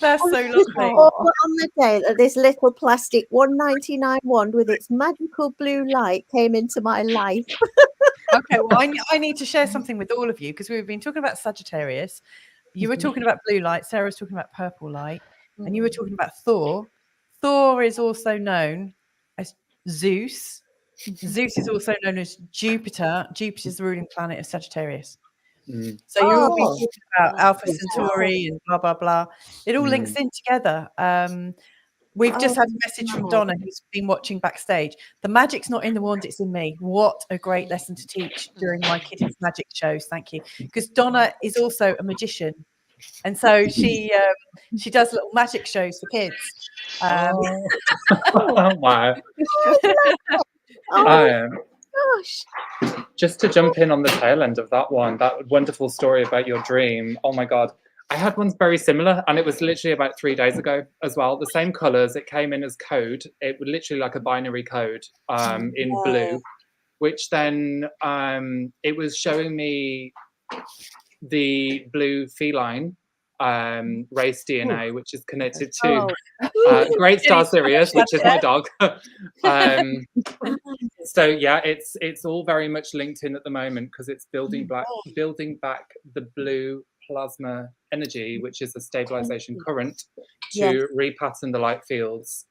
That's so lovely. On the day that this little plastic $1.99 wand with its magical blue light came into my life. Okay, well, I need to share something with all of you, because we've been talking about Sagittarius. You were talking about blue light. Sarah was talking about purple light. And you were talking about Thor. Thor is also known as Zeus. Zeus is also known as Jupiter. Jupiter is the ruling planet of Sagittarius. So you're all been talking about Alpha Centauri and blah, blah, blah. It all links in together. We've just had a message from Donna, who's been watching backstage. The magic's not in the wand, it's in me. What a great lesson to teach during my kids' magic shows. Thank you. Because Donna is also a magician. And so she does little magic shows for kids. Wow. Gosh. Just to jump in on the tail end of that one, that wonderful story about your dream. Oh my God. I had one very similar, and it was literally about 3 days ago as well. The same colors. It came in as code. It was literally like a binary code in blue, which then it was showing me the blue feline race DNA, which is connected to Great Star Sirius, which is my dog. So yeah, it's all very much linked in at the moment, because it's building back the blue plasma energy, which is a stabilization current, to repattern the light fields.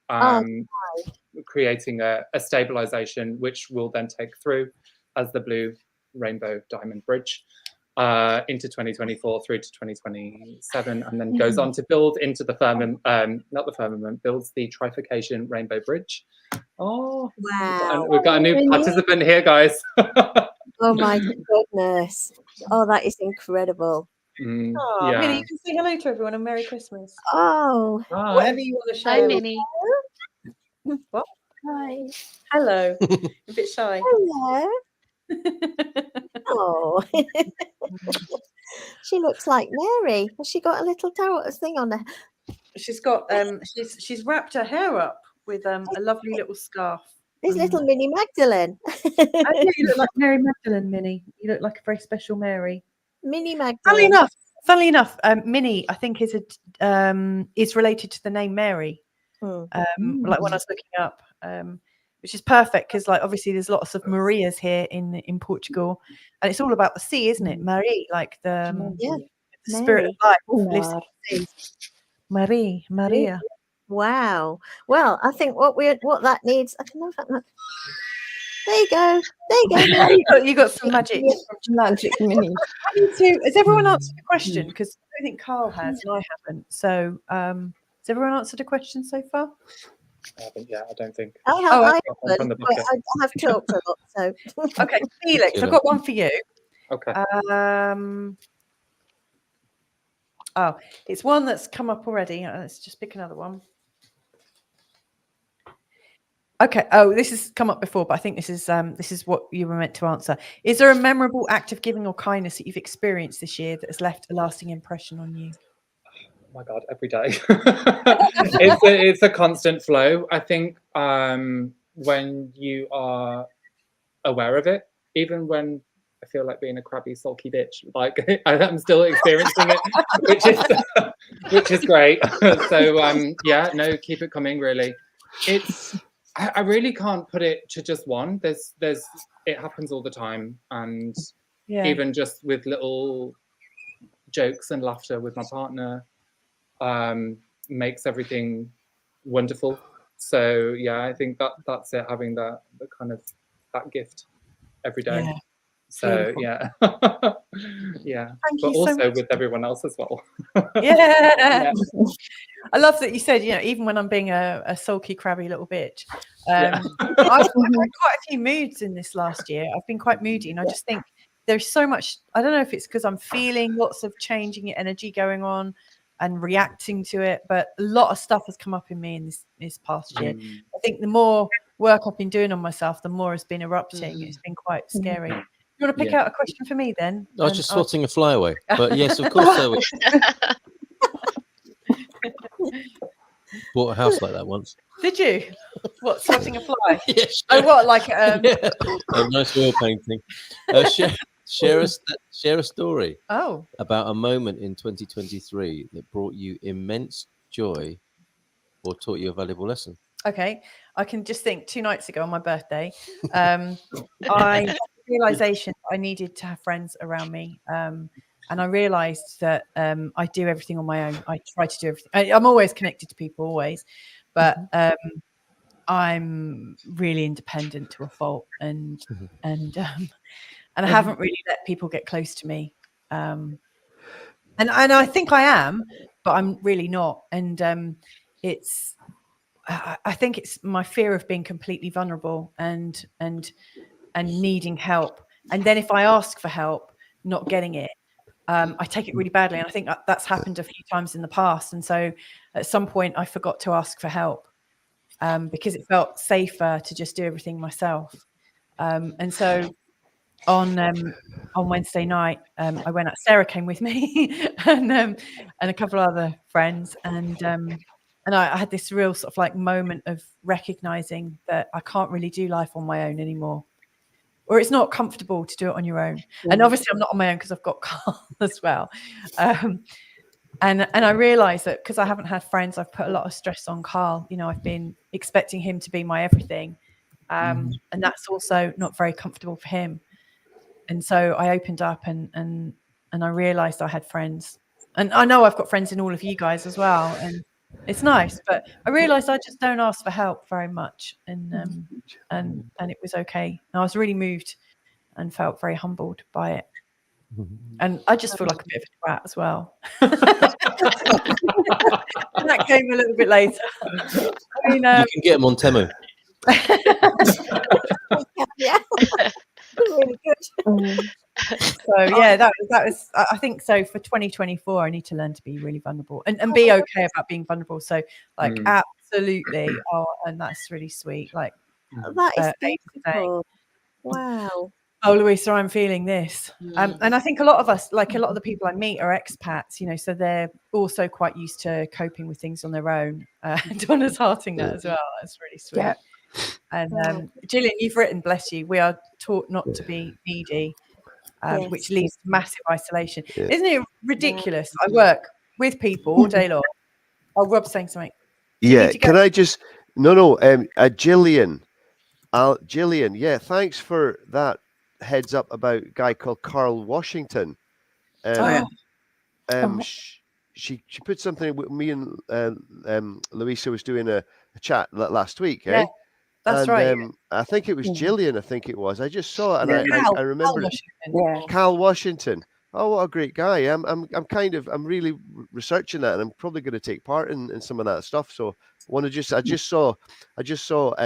creating a stabilization, which will then take through as the blue rainbow diamond bridge into 2024 through to 2027, and then goes on to build into the firmament, not the firmament, builds the trifurcation rainbow bridge. Oh, Wow. we've got a new participant here, guys. Oh my goodness. Oh, that is incredible. Oh, Yeah. Minnie, you can say hello to everyone and Merry Christmas. Oh. Whatever you want to share. Hi, Minnie. What? Hi. Hello. A bit shy. Hello. Oh. She looks like Mary. Has she got a little thing on her? She's got she's wrapped her hair up with a lovely little scarf. There's little Minnie Magdalene. I think you look like Mary Magdalene, Minnie. You look like a very special Mary. Minnie Magdalene. Funnily enough, Minnie, I think is related to the name Mary. Like when I was looking up, which is perfect because, like, obviously there's lots of Marias here in Portugal, and it's all about the sea, isn't it? Marie, like the spirit of life lives in the sea. Marie, Maria. Wow. Well, I think what that needs. I don't know if that. There you go. There you go. you got some magic. Magic Minnie. Has everyone answered the question? Because I don't think Carl has and I haven't. So has everyone answered a question so far? I haven't yet, I don't think. I haven't. I have talked a lot. So okay, Felix, I've got one for you. Okay. Oh, it's one that's come up already. Let's just pick another one. Okay. Oh, this has come up before, but I think this is what you were meant to answer. Is there a memorable act of giving or kindness that you've experienced this year that has left a lasting impression on you? Oh my God, every day. it's a constant flow. I think when you are aware of it, even when I feel like being a crabby, sulky bitch, like I'm still experiencing it, which is great. So yeah, no, keep it coming. Really, I really can't put it to just one. It happens all the time, and even just with little jokes and laughter with my partner makes everything wonderful. So yeah, I think that's it, having that gift every day. Yeah. So Beautiful. yeah. Yeah. Thank But you also so much. with everyone else as well. Yeah. I love that you said, even when I'm being a sulky, crabby little bitch. I've had quite a few moods in this last year. I've been quite moody, and I just think there's so much. I don't know if it's because I'm feeling lots of changing energy going on and reacting to it, but a lot of stuff has come up in me in this past year. I think the more work I've been doing on myself, the more it's been erupting. It's been quite scary. You want to pick out a question for me then? I was just swatting a fly away, but yes, of course. Bought a house like that once. Did you? What, swatting a fly? Yes. Oh, what, like a nice oil painting. Share a story. Oh. About a moment in 2023 that brought you immense joy or taught you a valuable lesson. Okay, I can just think 2 nights ago on my birthday, I had the realization I needed to have friends around me. And I realized that I do everything on my own. I try to do everything. I'm always connected to people, always, but I'm really independent to a fault, and I haven't really let people get close to me. And I think I am, but I'm really not. And I think it's my fear of being completely vulnerable and needing help. And then if I ask for help, not getting it, I take it really badly. And I think that's happened a few times in the past. And so at some point I forgot to ask for help because it felt safer to just do everything myself. And so on Wednesday night, I went out. Sarah came with me and a couple of other friends. And I had this real sort of like moment of recognizing that I can't really do life on my own anymore, or it's not comfortable to do it on your own. And obviously I'm not on my own because I've got Carl as well. And I realized that because I haven't had friends, I've put a lot of stress on Carl. I've been expecting him to be my everything. And that's also not very comfortable for him. And so I opened up and I realized I had friends. And I know I've got friends in all of you guys as well. It's nice, but I realised I just don't ask for help very much, and it was okay. And I was really moved and felt very humbled by it. And I just feel like a bit of a twat as well. And that came a little bit later. I mean, you can get them on Temu. Yeah. Really good. So yeah, that was I think so for 2024 I need to learn to be really vulnerable and be okay about being vulnerable. So like absolutely. Oh, and that's really sweet. Like that is beautiful. Wow. Oh, Louisa, I'm feeling this. And I think a lot of us, like a lot of the people I meet are expats, you know, so they're also quite used to coping with things on their own. Donna's hearting that as well. That's really sweet. Yeah. And Gillian, you've written, bless you, we are taught not to be needy, which leads to massive isolation. Isn't it ridiculous? I work with people all day long. Oh, Rob's saying something. Yeah, can I just Gillian, yeah, thanks for that heads up about a guy called Carl Washington. She put something with me and Louisa was doing a chat last week. Yeah, that's right. I think it was Gillian. I think it was. I just saw it, and I remember Carl Washington. Oh, what a great guy! I'm really researching that, and I'm probably going to take part in some of that stuff. So I just saw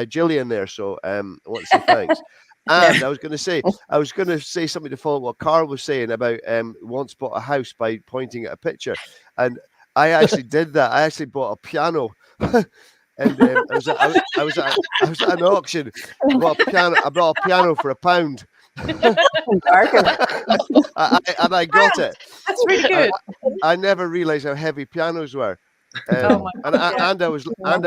Gillian there. So I want to say thanks. And I was going to say something to follow what Carl was saying about once bought a house by pointing at a picture, and I actually did that. I actually bought a piano, and I was at an auction. I bought a piano for £1. and I got it. That's really good. I never realized how heavy pianos were. And I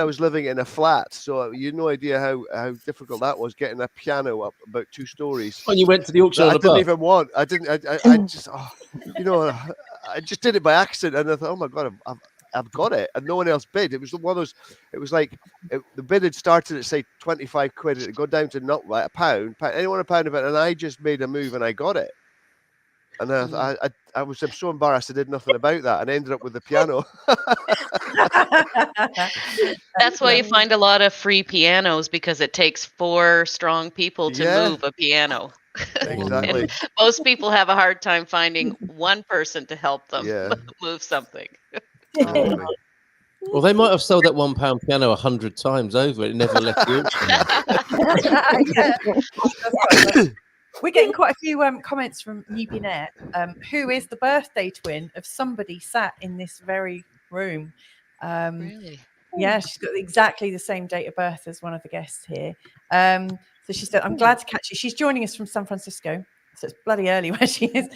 was living in a flat, so you no idea how difficult that was, getting a piano up about 2 stories. When you went to the auction, I didn't even want. I just did it by accident, and I thought, oh my god, I've got it, and no one else bid. It was one of those. It was like the bid had started at say 25 quid, it got down to not like £1. Anyone £1 of it, and I just made a move and I got it. And I'm so embarrassed I did nothing about that, and I ended up with the piano. That's why you find a lot of free pianos, because it takes 4 strong people to move a piano. Exactly. And most people have a hard time finding one person to help them move something. Well, they might have sold that £1 piano 100 times over. It never left the auction. We're getting quite a few comments from Newbinette, who is the birthday twin of somebody sat in this very room. Really? Yeah, she's got exactly the same date of birth as one of the guests here. So she said, I'm glad to catch you. She's joining us from San Francisco, so it's bloody early where she is.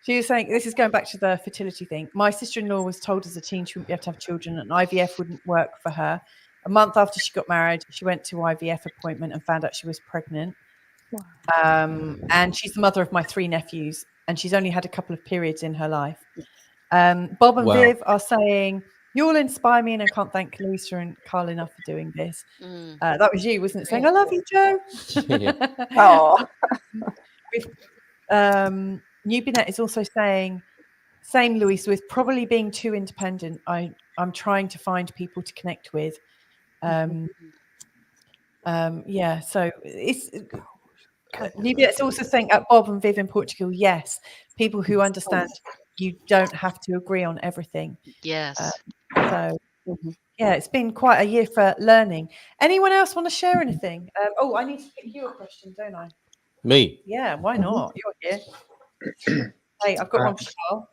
She was saying, this is going back to the fertility thing. My sister-in-law was told as a teen she wouldn't be able to have children, and IVF wouldn't work for her. A month after she got married, she went to IVF appointment and found out she was pregnant. And she's the mother of my 3 nephews, and she's only had a couple of periods in her life. Bob and Viv are saying, you all inspire me, and I can't thank Louisa and Carl enough for doing this. That was you, wasn't it? Saying, I love you, Joe. Oh. Newbinette is also saying, same Louisa, with probably being too independent, I'm trying to find people to connect with. So it's Newbinette's also saying at Bob and Viv in Portugal, yes, people who understand you don't have to agree on everything. Yes. It's been quite a year for learning. Anyone else want to share anything? I need to pick you a question, don't I? Me? Yeah, why not? You're here. Hey, I've got one for Carl.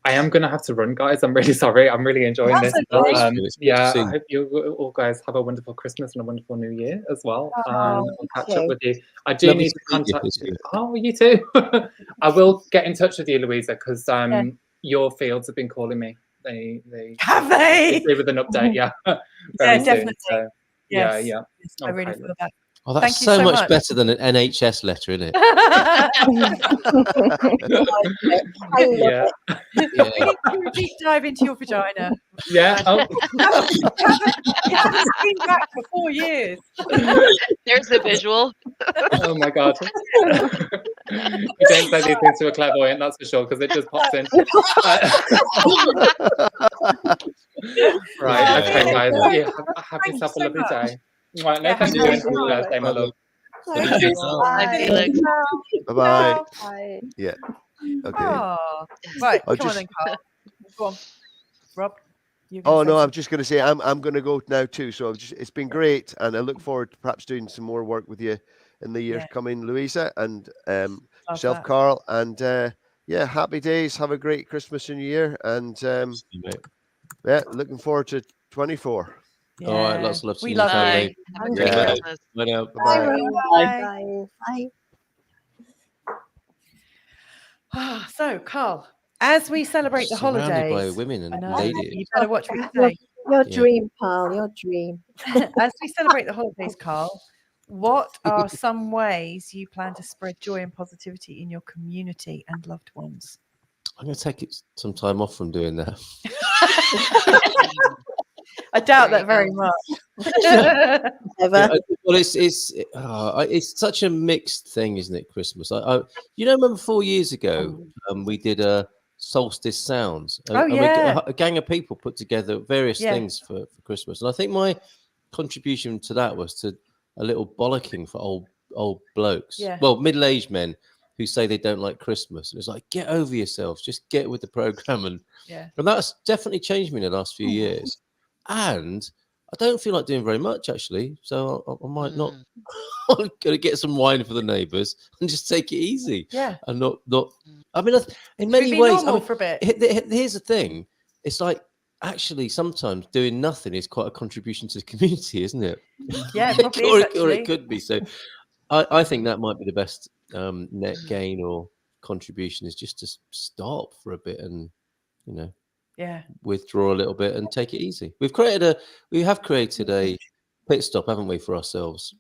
I am going to have to run, guys. I'm really sorry. I'm really enjoying this. Okay. I hope you all guys have a wonderful Christmas and a wonderful New Year as well. I'll catch up with you. I do need to contact you. Oh, you too. I will get in touch with you, Louisa, because your fields have been calling me. They with an update, definitely. So, yes. I really feel that. Oh, that's so much better than an NHS letter, isn't it? We need to do a deep dive into your vagina. Yeah. You haven't been back for 4 years. There's the visual. Oh my god. You don't say these things to a clairvoyant, that's for sure, because it just pops in. Right. Yeah. Okay, guys. Yeah. Yeah, have Thank you yourself a so lovely much. day. Right. No, Yeah, thank you. have a Happy good birthday, my love. Okay. Bye, Felix. Bye-bye. Bye. Yeah. Okay. Oh, right. I'll Come on just- then, Carl. Go on, Rob. You're Oh gonna say no, I'm something. just going to say I'm going to go now too. So it's been great, and I look forward to perhaps doing some more work with you in the years Yeah. coming, Louisa, and Love yourself, that. Carl, and yeah, happy days. Have a great Christmas and New Year, and yeah, looking forward to 24. All right, Yeah. lots of love to We you, love family. you. Have a great Yeah. Christmas. Bye now. Bye-bye. Bye. Bye. Bye. So, Carl, as we celebrate the Surrounded holidays, by women I and know, ladies. you better watch what you Your, say. your Yeah. dream, pal, your dream. As we celebrate the holidays, Carl, what are some ways you plan to spread joy and positivity in your community and loved ones? I'm going to take some time off from doing that. I doubt There that you very go. much. Ever. Well, it's such a mixed thing, isn't it? Christmas. You know, remember 4 years ago, we did a solstice sounds. Oh, and yeah. a gang of people put together various Yeah. things for Christmas, and I think my contribution to that was to a little bollocking for old blokes. Yeah. Well, middle-aged men who say they don't like Christmas. And it's like, get over yourselves, just get with the program, and that's definitely changed me in the last few years. And I don't feel like doing very much, actually. So I might not. I'm going to get some wine for the neighbours and just take it easy. Yeah. And not. I mean, in many be ways, normal for a bit. Here's the thing. It's like, actually, sometimes doing nothing is quite a contribution to the community, isn't it? Yeah, it probably or is, or it actually. could be. So I think that might be the best net gain or contribution, is just to stop for a bit and, you know, withdraw a little bit and take it easy. We have created a pit stop, haven't we, for ourselves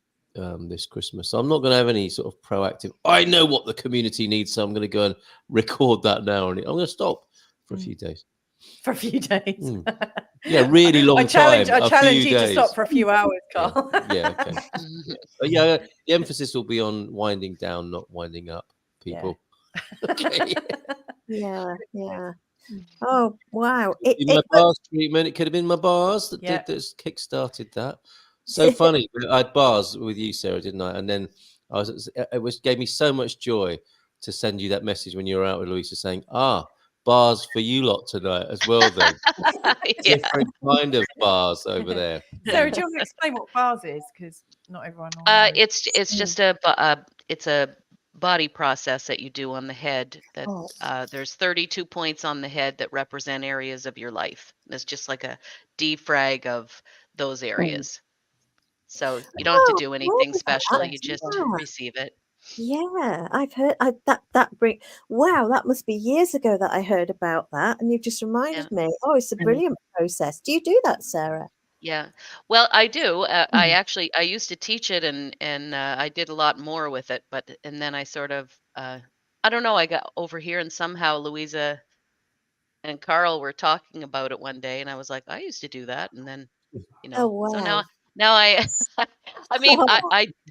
this Christmas. So I'm not going to have any sort of proactive, I know what the community needs, so I'm going to go and record that now. And I'm going to stop for a few days. For a few days. Yeah, really long time. I challenge you days. to stop for a few hours, Carl. Yeah, okay. But yeah, the emphasis will be on winding down, not winding up, people. Okay. Yeah. Oh wow! My bars treatment. It could have been my bars that kick-started that. So funny. I had bars with you, Sarah, didn't I? And then gave me so much joy to send you that message when you were out with Louisa saying, bars for you lot tonight as well then. Different kind of bars over there. Sarah, do you want to explain what bars is? Because not everyone knows. It's just it's a body process that you do on the head. That there's 32 points on the head that represent areas of your life. It's just like a defrag of those areas. So you don't have to do anything special. You just receive it. Yeah, I've heard that must be years ago that I heard about that, and you've just reminded me. Oh, it's a brilliant process. Do you do that, Sarah? Yeah, well, I do. I used to teach it, and I did a lot more with it. And then I sort of, I don't know, I got over here, and somehow Louisa and Carl were talking about it one day, and I was like, I used to do that, and then, you know, Oh wow. so now I, I mean,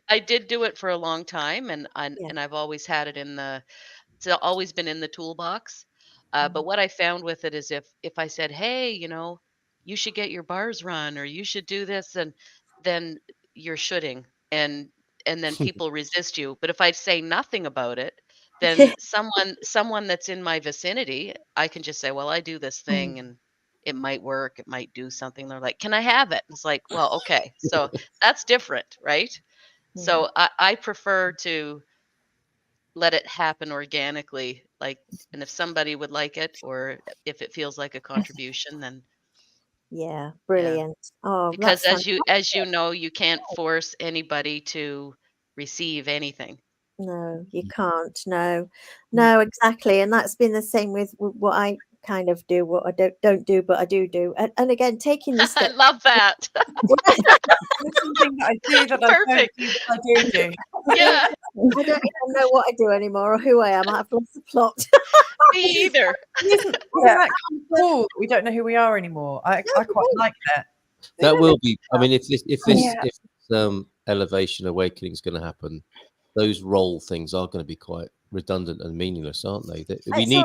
I did do it for a long time, and I've always had it it's always been in the toolbox. But what I found with it is if I said, hey, you know, you should get your bars run, or you should do this, and then you're shooting, and then people resist you. But if I say nothing about it, then someone that's in my vicinity, I can just say, well, I do this thing, and it might work, it might do something. They're like, can I have it? It's like, well, okay, so that's different, right? So I prefer to let it happen organically, like, and if somebody would like it, or if it feels like a contribution, then yeah, brilliant. Oh, because that's as you know, you can't force anybody to receive anything. No, you can't. No, exactly. And that's been the same with what I kind of do, what I don't do, but I do. And again, taking this I step. love that. That's something that I do that Perfect. I don't do. Yeah, I don't even know what I do anymore or who I am. I've lost the plot. me either. Isn't that kind of cool that we don't know who we are anymore? I quite like that. That will be. I mean, if this elevation awakening is going to happen, those role things are going to be quite redundant and meaningless, aren't they? We need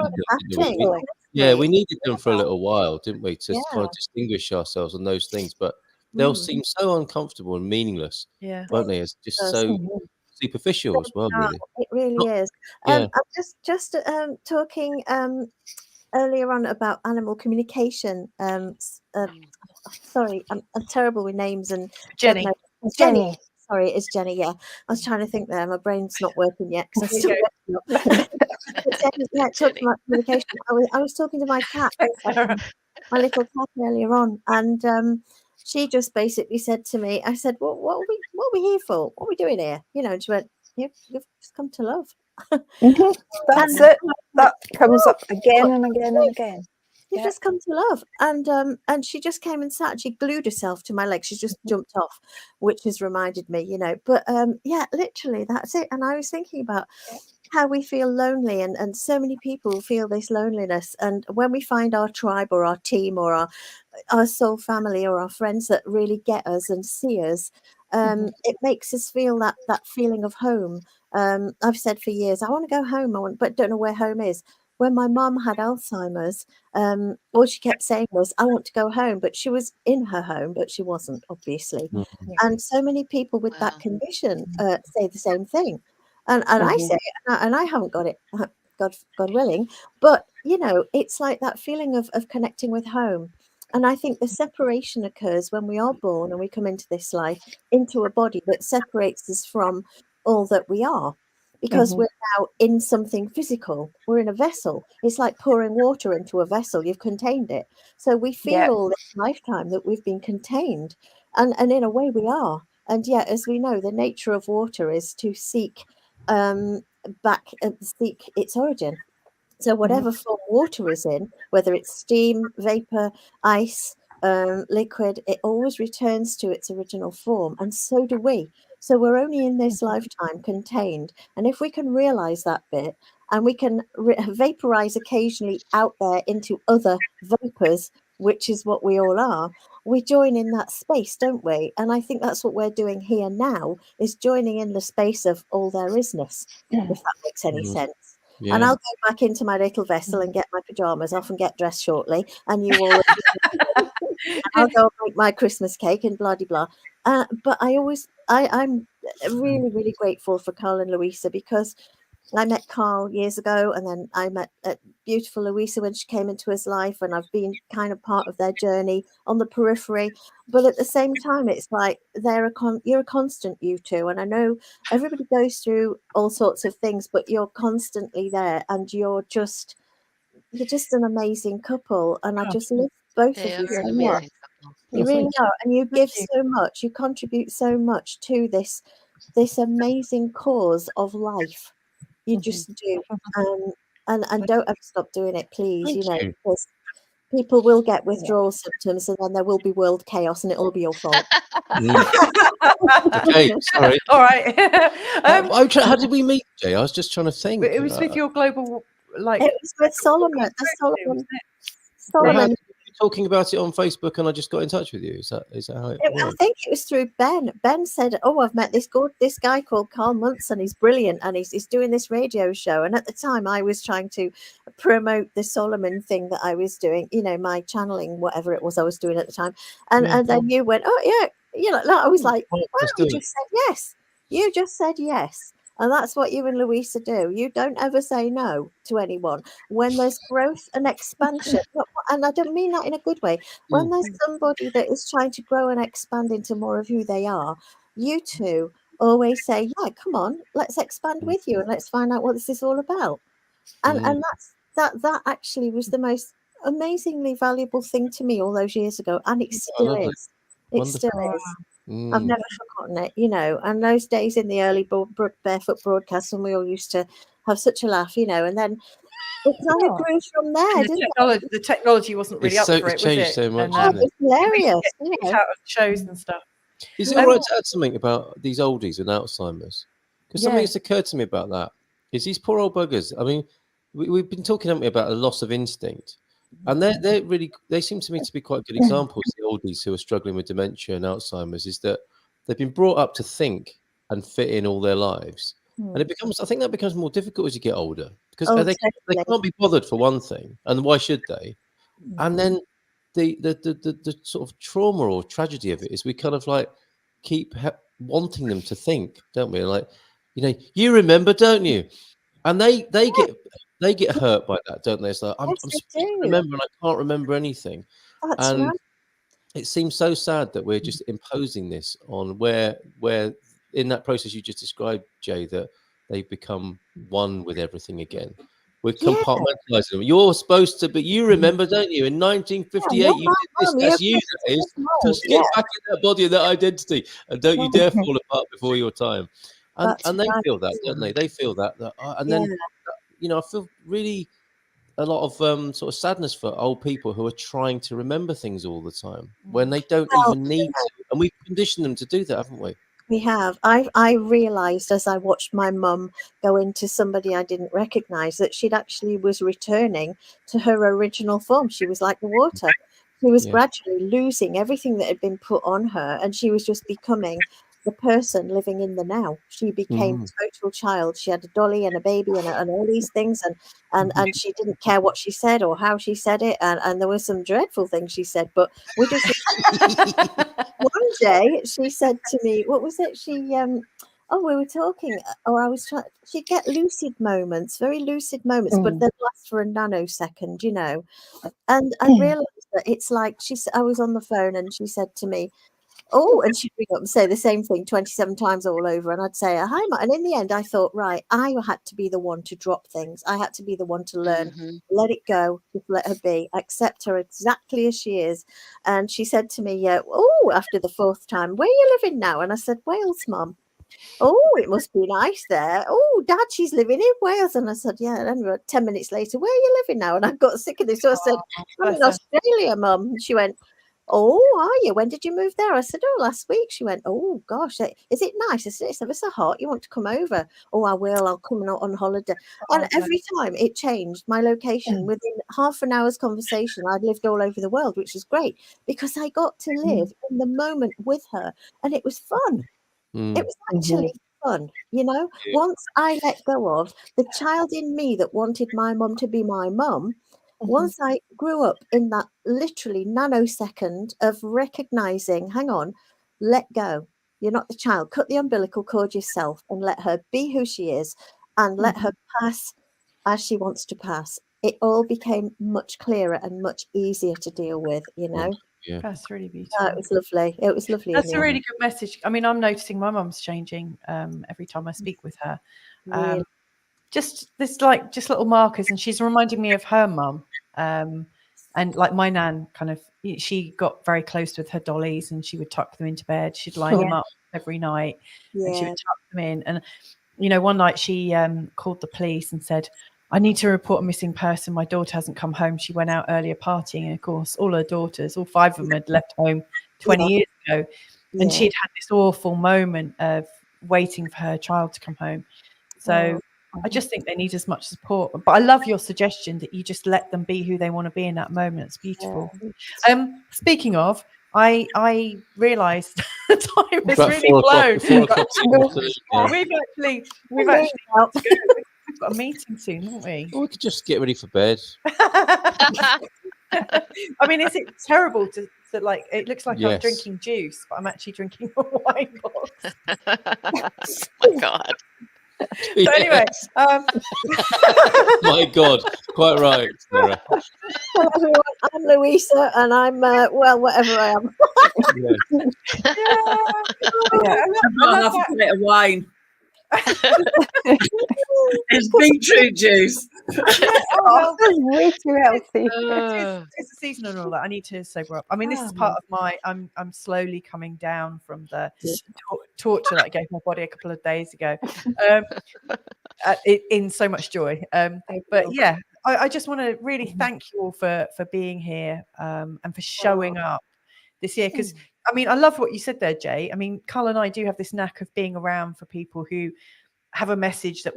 Yeah, we needed them for a little while, didn't we, to kind Yeah. of distinguish ourselves on those things. But they'll seem so uncomfortable and meaningless, Yeah. won't they? It's just Does. so superficial as well, really. It really is. Yeah. I'm just talking earlier on about animal communication. Sorry, I'm terrible with names and Jenny. Jenny. Sorry, it's Jenny. Yeah, I was trying to think there. My brain's not working yet because I'm still waking up. But Jenny, yeah, talking about communication. I was talking to my cat, my little cat earlier on, and she just basically said to me, I said, "What are we here for? What are we doing here?" You know, and she went, "You've just come to love." That's it. That comes up again and again and again. You've just come to love, and she just came and sat. And she glued herself to my leg. She just jumped off, which has reminded me, you know. But yeah, literally, that's it. And I was thinking about how we feel lonely, and so many people feel this loneliness. And when we find our tribe or our team or our soul family or our friends that really get us and see us, it makes us feel that feeling of home. I've said for years, I want to go home, but don't know where home is. When my mum had Alzheimer's, all she kept saying was, "I want to go home," but she was in her home, but she wasn't, obviously. And so many people with that condition say the same thing. And I say it, and I haven't got it, God willing. But, you know, it's like that feeling of connecting with home. And I think the separation occurs when we are born and we come into this life, into a body that separates us from all that we are. Because we're now in something physical. We're in a vessel. It's like pouring water into a vessel. You've contained it. So we feel all this lifetime that we've been contained. And in a way we are. And yet, as we know, the nature of water is to seek seek its origin. So whatever form water is in, whether it's steam, vapor, ice, liquid, it always returns to its original form. And so do we. So we're only in this lifetime contained. And if we can realize that bit, and we can vaporize occasionally out there into other vapors, which is what we all are, we join in that space, don't we? And I think that's what we're doing here now, is joining in the space of all there isness, if that makes any sense. Yeah. And I'll go back into my little vessel and get my pajamas off and get dressed shortly. And you all, I'll go make my Christmas cake and blah, blah, blah. But I'm really, really grateful for Carl and Louisa, because I met Carl years ago, and then I met beautiful Louisa when she came into his life, and I've been kind of part of their journey on the periphery. But at the same time, it's like you're a constant, you two. And I know everybody goes through all sorts of things, but you're constantly there, and you're just an amazing couple. And I just love both of you so much. You really are, and you give so much. You contribute so much to this amazing cause of life. You just do, and don't ever stop doing it, please. You know, because people will get withdrawal symptoms, and then there will be world chaos, and it'll be your fault. Okay, sorry. All right. How did we meet, Jay? I was just trying to think. It was with your global, like. It was with Solomon. Solomon. You're talking about it on Facebook, and I just got in touch with you. Is that how it I think it was through Ben. Ben said, "Oh, I've met this guy called Carl Munson. He's brilliant, and he's doing this radio show." And at the time, I was trying to promote the Solomon thing that I was doing. You know, my channeling, whatever it was I was doing at the time. And then you went, "Oh yeah," you know. I was like, "Wow, you just said yes. You just said yes." And that's what you and Louisa do. You don't ever say no to anyone. When there's growth and expansion, and I don't mean that in a good way, when there's somebody that is trying to grow and expand into more of who they are, you two always say, "Yeah, come on, let's expand with you and let's find out what this is all about." And that actually was the most amazingly valuable thing to me all those years ago, and it still is. It still is. I've never forgotten it, you know. And those days in the early Barefoot Broadcast, when we all used to have such a laugh, you know, and then it kind of grew from there, didn't it? The technology wasn't really up for it, was it? So much, and, it's hilarious. Out of shows and stuff. Is it all right to add something about these oldies and Alzheimer's? Because something that's occurred to me about that is these poor old buggers. I mean, we've been talking, haven't we, about the loss of instinct. And they seem to me to be quite good examples, the oldies who are struggling with dementia and Alzheimer's, is that they've been brought up to think and fit in all their lives. And it becomes, I think that becomes more difficult as you get older because Oh, they totally. can't be bothered for one thing, and why should they? And then the sort of trauma or tragedy of it is we kind of like keep wanting them to think, don't we? Like, you remember, don't you? And they get hurt by that, don't they? It's like, I'm Yes, supposed they to do. remember and I can't remember anything. That's And right. it seems so sad that we're just imposing this on where in that process you just described, Jay, that they become one with everything again. We're Yeah. compartmentalizing them. You're supposed to, but you remember, don't you? In 1958, Yeah, you did this. Mum, That's you're you, that is. Just get back in that body and that identity, and don't you dare fall apart before your time. And That's and they right. feel that, don't they? They feel that. And Yeah. then, I feel really a lot of sort of sadness for old people who are trying to remember things all the time when they don't Well, even need to. And we've conditioned them to do that, haven't we? We have. I realised as I watched my mum go into somebody I didn't recognise that she'd actually was returning to her original form. She was like the water. She was gradually losing everything that had been put on her, and she was just becoming the person living in the now. She became a total child. She had a dolly and a baby and all these things, and she didn't care what she said or how she said it, and there were some dreadful things she said, but we just one day she said to me, what was it? She we were talking, or I was trying, she'd get lucid moments, very lucid moments, but they'd last for a nanosecond, and I realized that it's like I was on the phone and she said to me, and she'd ring up and say the same thing 27 times all over. And I'd say, hi, Ma. And in the end, I thought, right, I had to be the one to drop things. I had to be the one to learn, let it go, just let her be, accept her exactly as she is. And she said to me, after the fourth time, where are you living now? And I said, Wales, Mum. Oh, it must be nice there. Oh, Dad, she's living in Wales. And I said, yeah. And then 10 minutes later, where are you living now? And I got sick of this. So I said, I'm in Australia, Mum. And she went, oh, are you? When did you move there? I said, last week. She went, oh, gosh, is it nice? I said, it's ever so hot. You want to come over? Oh, I will. I'll come out on holiday. And every time it changed my location. Within half an hour's conversation, I'd lived all over the world, which was great because I got to live in the moment with her. And it was fun. It was actually fun, Once I let go of the child in me that wanted my mum to be my mum, once I grew up in that literally nanosecond of recognizing, hang on, let go. You're not the child. Cut the umbilical cord yourself and let her be who she is and let her pass as she wants to pass. It all became much clearer and much easier to deal with, Yeah. That's really beautiful. It was lovely. It was lovely. That's a really good message. I mean, I'm noticing my mum's changing every time I speak with her. Really? Just little markers, and she's reminding me of her mum. And like my nan, she got very close with her dollies, and she would tuck them into bed. She'd line them up every night, and she would tuck them in. And one night she called the police and said, I need to report a missing person. My daughter hasn't come home. She went out earlier partying. And of course, all her daughters, all 5 of them had left home 20 years ago. And she'd had this awful moment of waiting for her child to come home. So I just think they need as much support. But I love your suggestion that you just let them be who they want to be in that moment. It's beautiful. Speaking of, I realised the time is really blown. We've actually we've got a meeting soon, haven't we? Well, we could just get ready for bed. I mean, is it terrible to like? It looks like I'm drinking juice, but I'm actually drinking a wine box. Oh my God. But anyway, my God, quite right, Sarah. Hello, everyone. I'm Louisa, and I'm whatever I am. I'll have a plate of wine. It's beetroot juice. That's way too healthy. It's the season and all that. I need to sober up. I mean, this is part of my. I'm slowly coming down from the torture that I gave my body a couple of days ago. In so much joy. But yeah, I just want to really thank you all for being here and for showing up this year, because I mean, I love what you said there, Jay. I mean, Carl and I do have this knack of being around for people who have a message that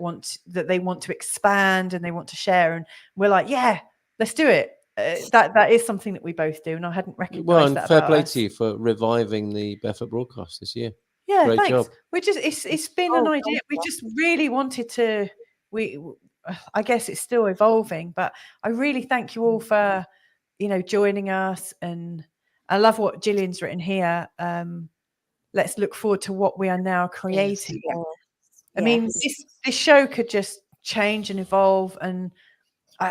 they want to expand and they want to share, and we're like, yeah, let's do it. That is something that we both do, and I hadn't recognised that. Well, and fair play to you for reviving the Barefoot Broadcast this year. Yeah, Great thanks. job. We just it's been an idea. We just really wanted to. I guess it's still evolving, but I really thank you all for, joining us. And I love what Gillian's written here. Let's look forward to what we are now creating. I mean, this show could just change and evolve, and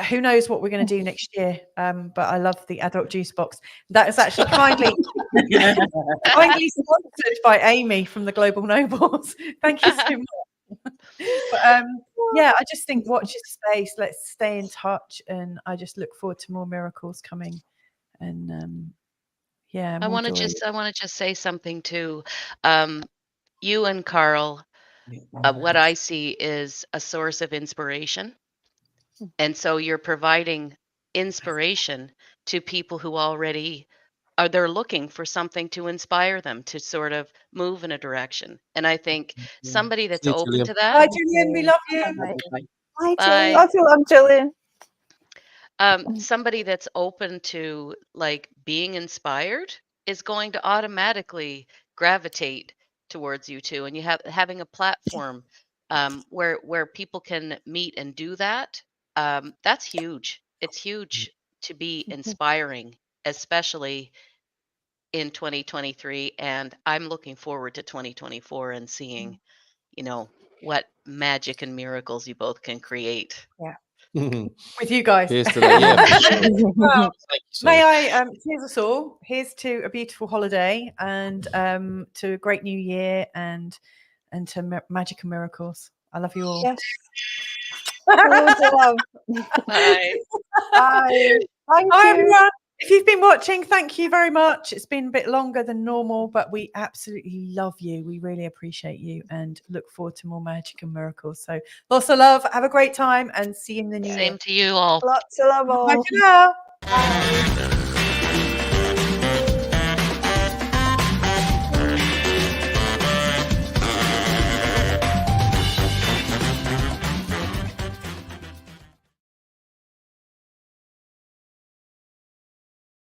who knows what we're going to do next year. But I love the adult juice box. That is actually kindly sponsored by Amy from the Global Nobles. Thank you so much. But yeah, I just think watch this space. Let's stay in touch, and I just look forward to more miracles coming. And yeah, I want to just say something too. You and Carl, what I see is a source of inspiration. And so you're providing inspiration to people who already they're looking for something to inspire them to sort of move in a direction. And I think somebody that's open to that. Bye, Julian. We love you. Bye. Love you, love Julian. Somebody that's open to like being inspired is going to automatically gravitate towards you too. And you having a platform where people can meet and do that. That's huge. It's huge to be inspiring, especially in 2023. And I'm looking forward to 2024 and seeing, what magic and miracles you both can create. Yeah. With you guys. Here's to that. Yeah, for sure. Well, Thank you, sir. may I cheers us all. Here's to a beautiful holiday, and to a great new year, and to magic and miracles. I love you all. Yes. Loads of love. Bye. Bye. Thank Hi, you. everyone. If you've been watching, thank you very much. It's been a bit longer than normal, but we absolutely love you. We really appreciate you and look forward to more magic and miracles. So lots of love. Have a great time and see you in the new year. Same to you all. Lots of love all. Bye for now. Bye.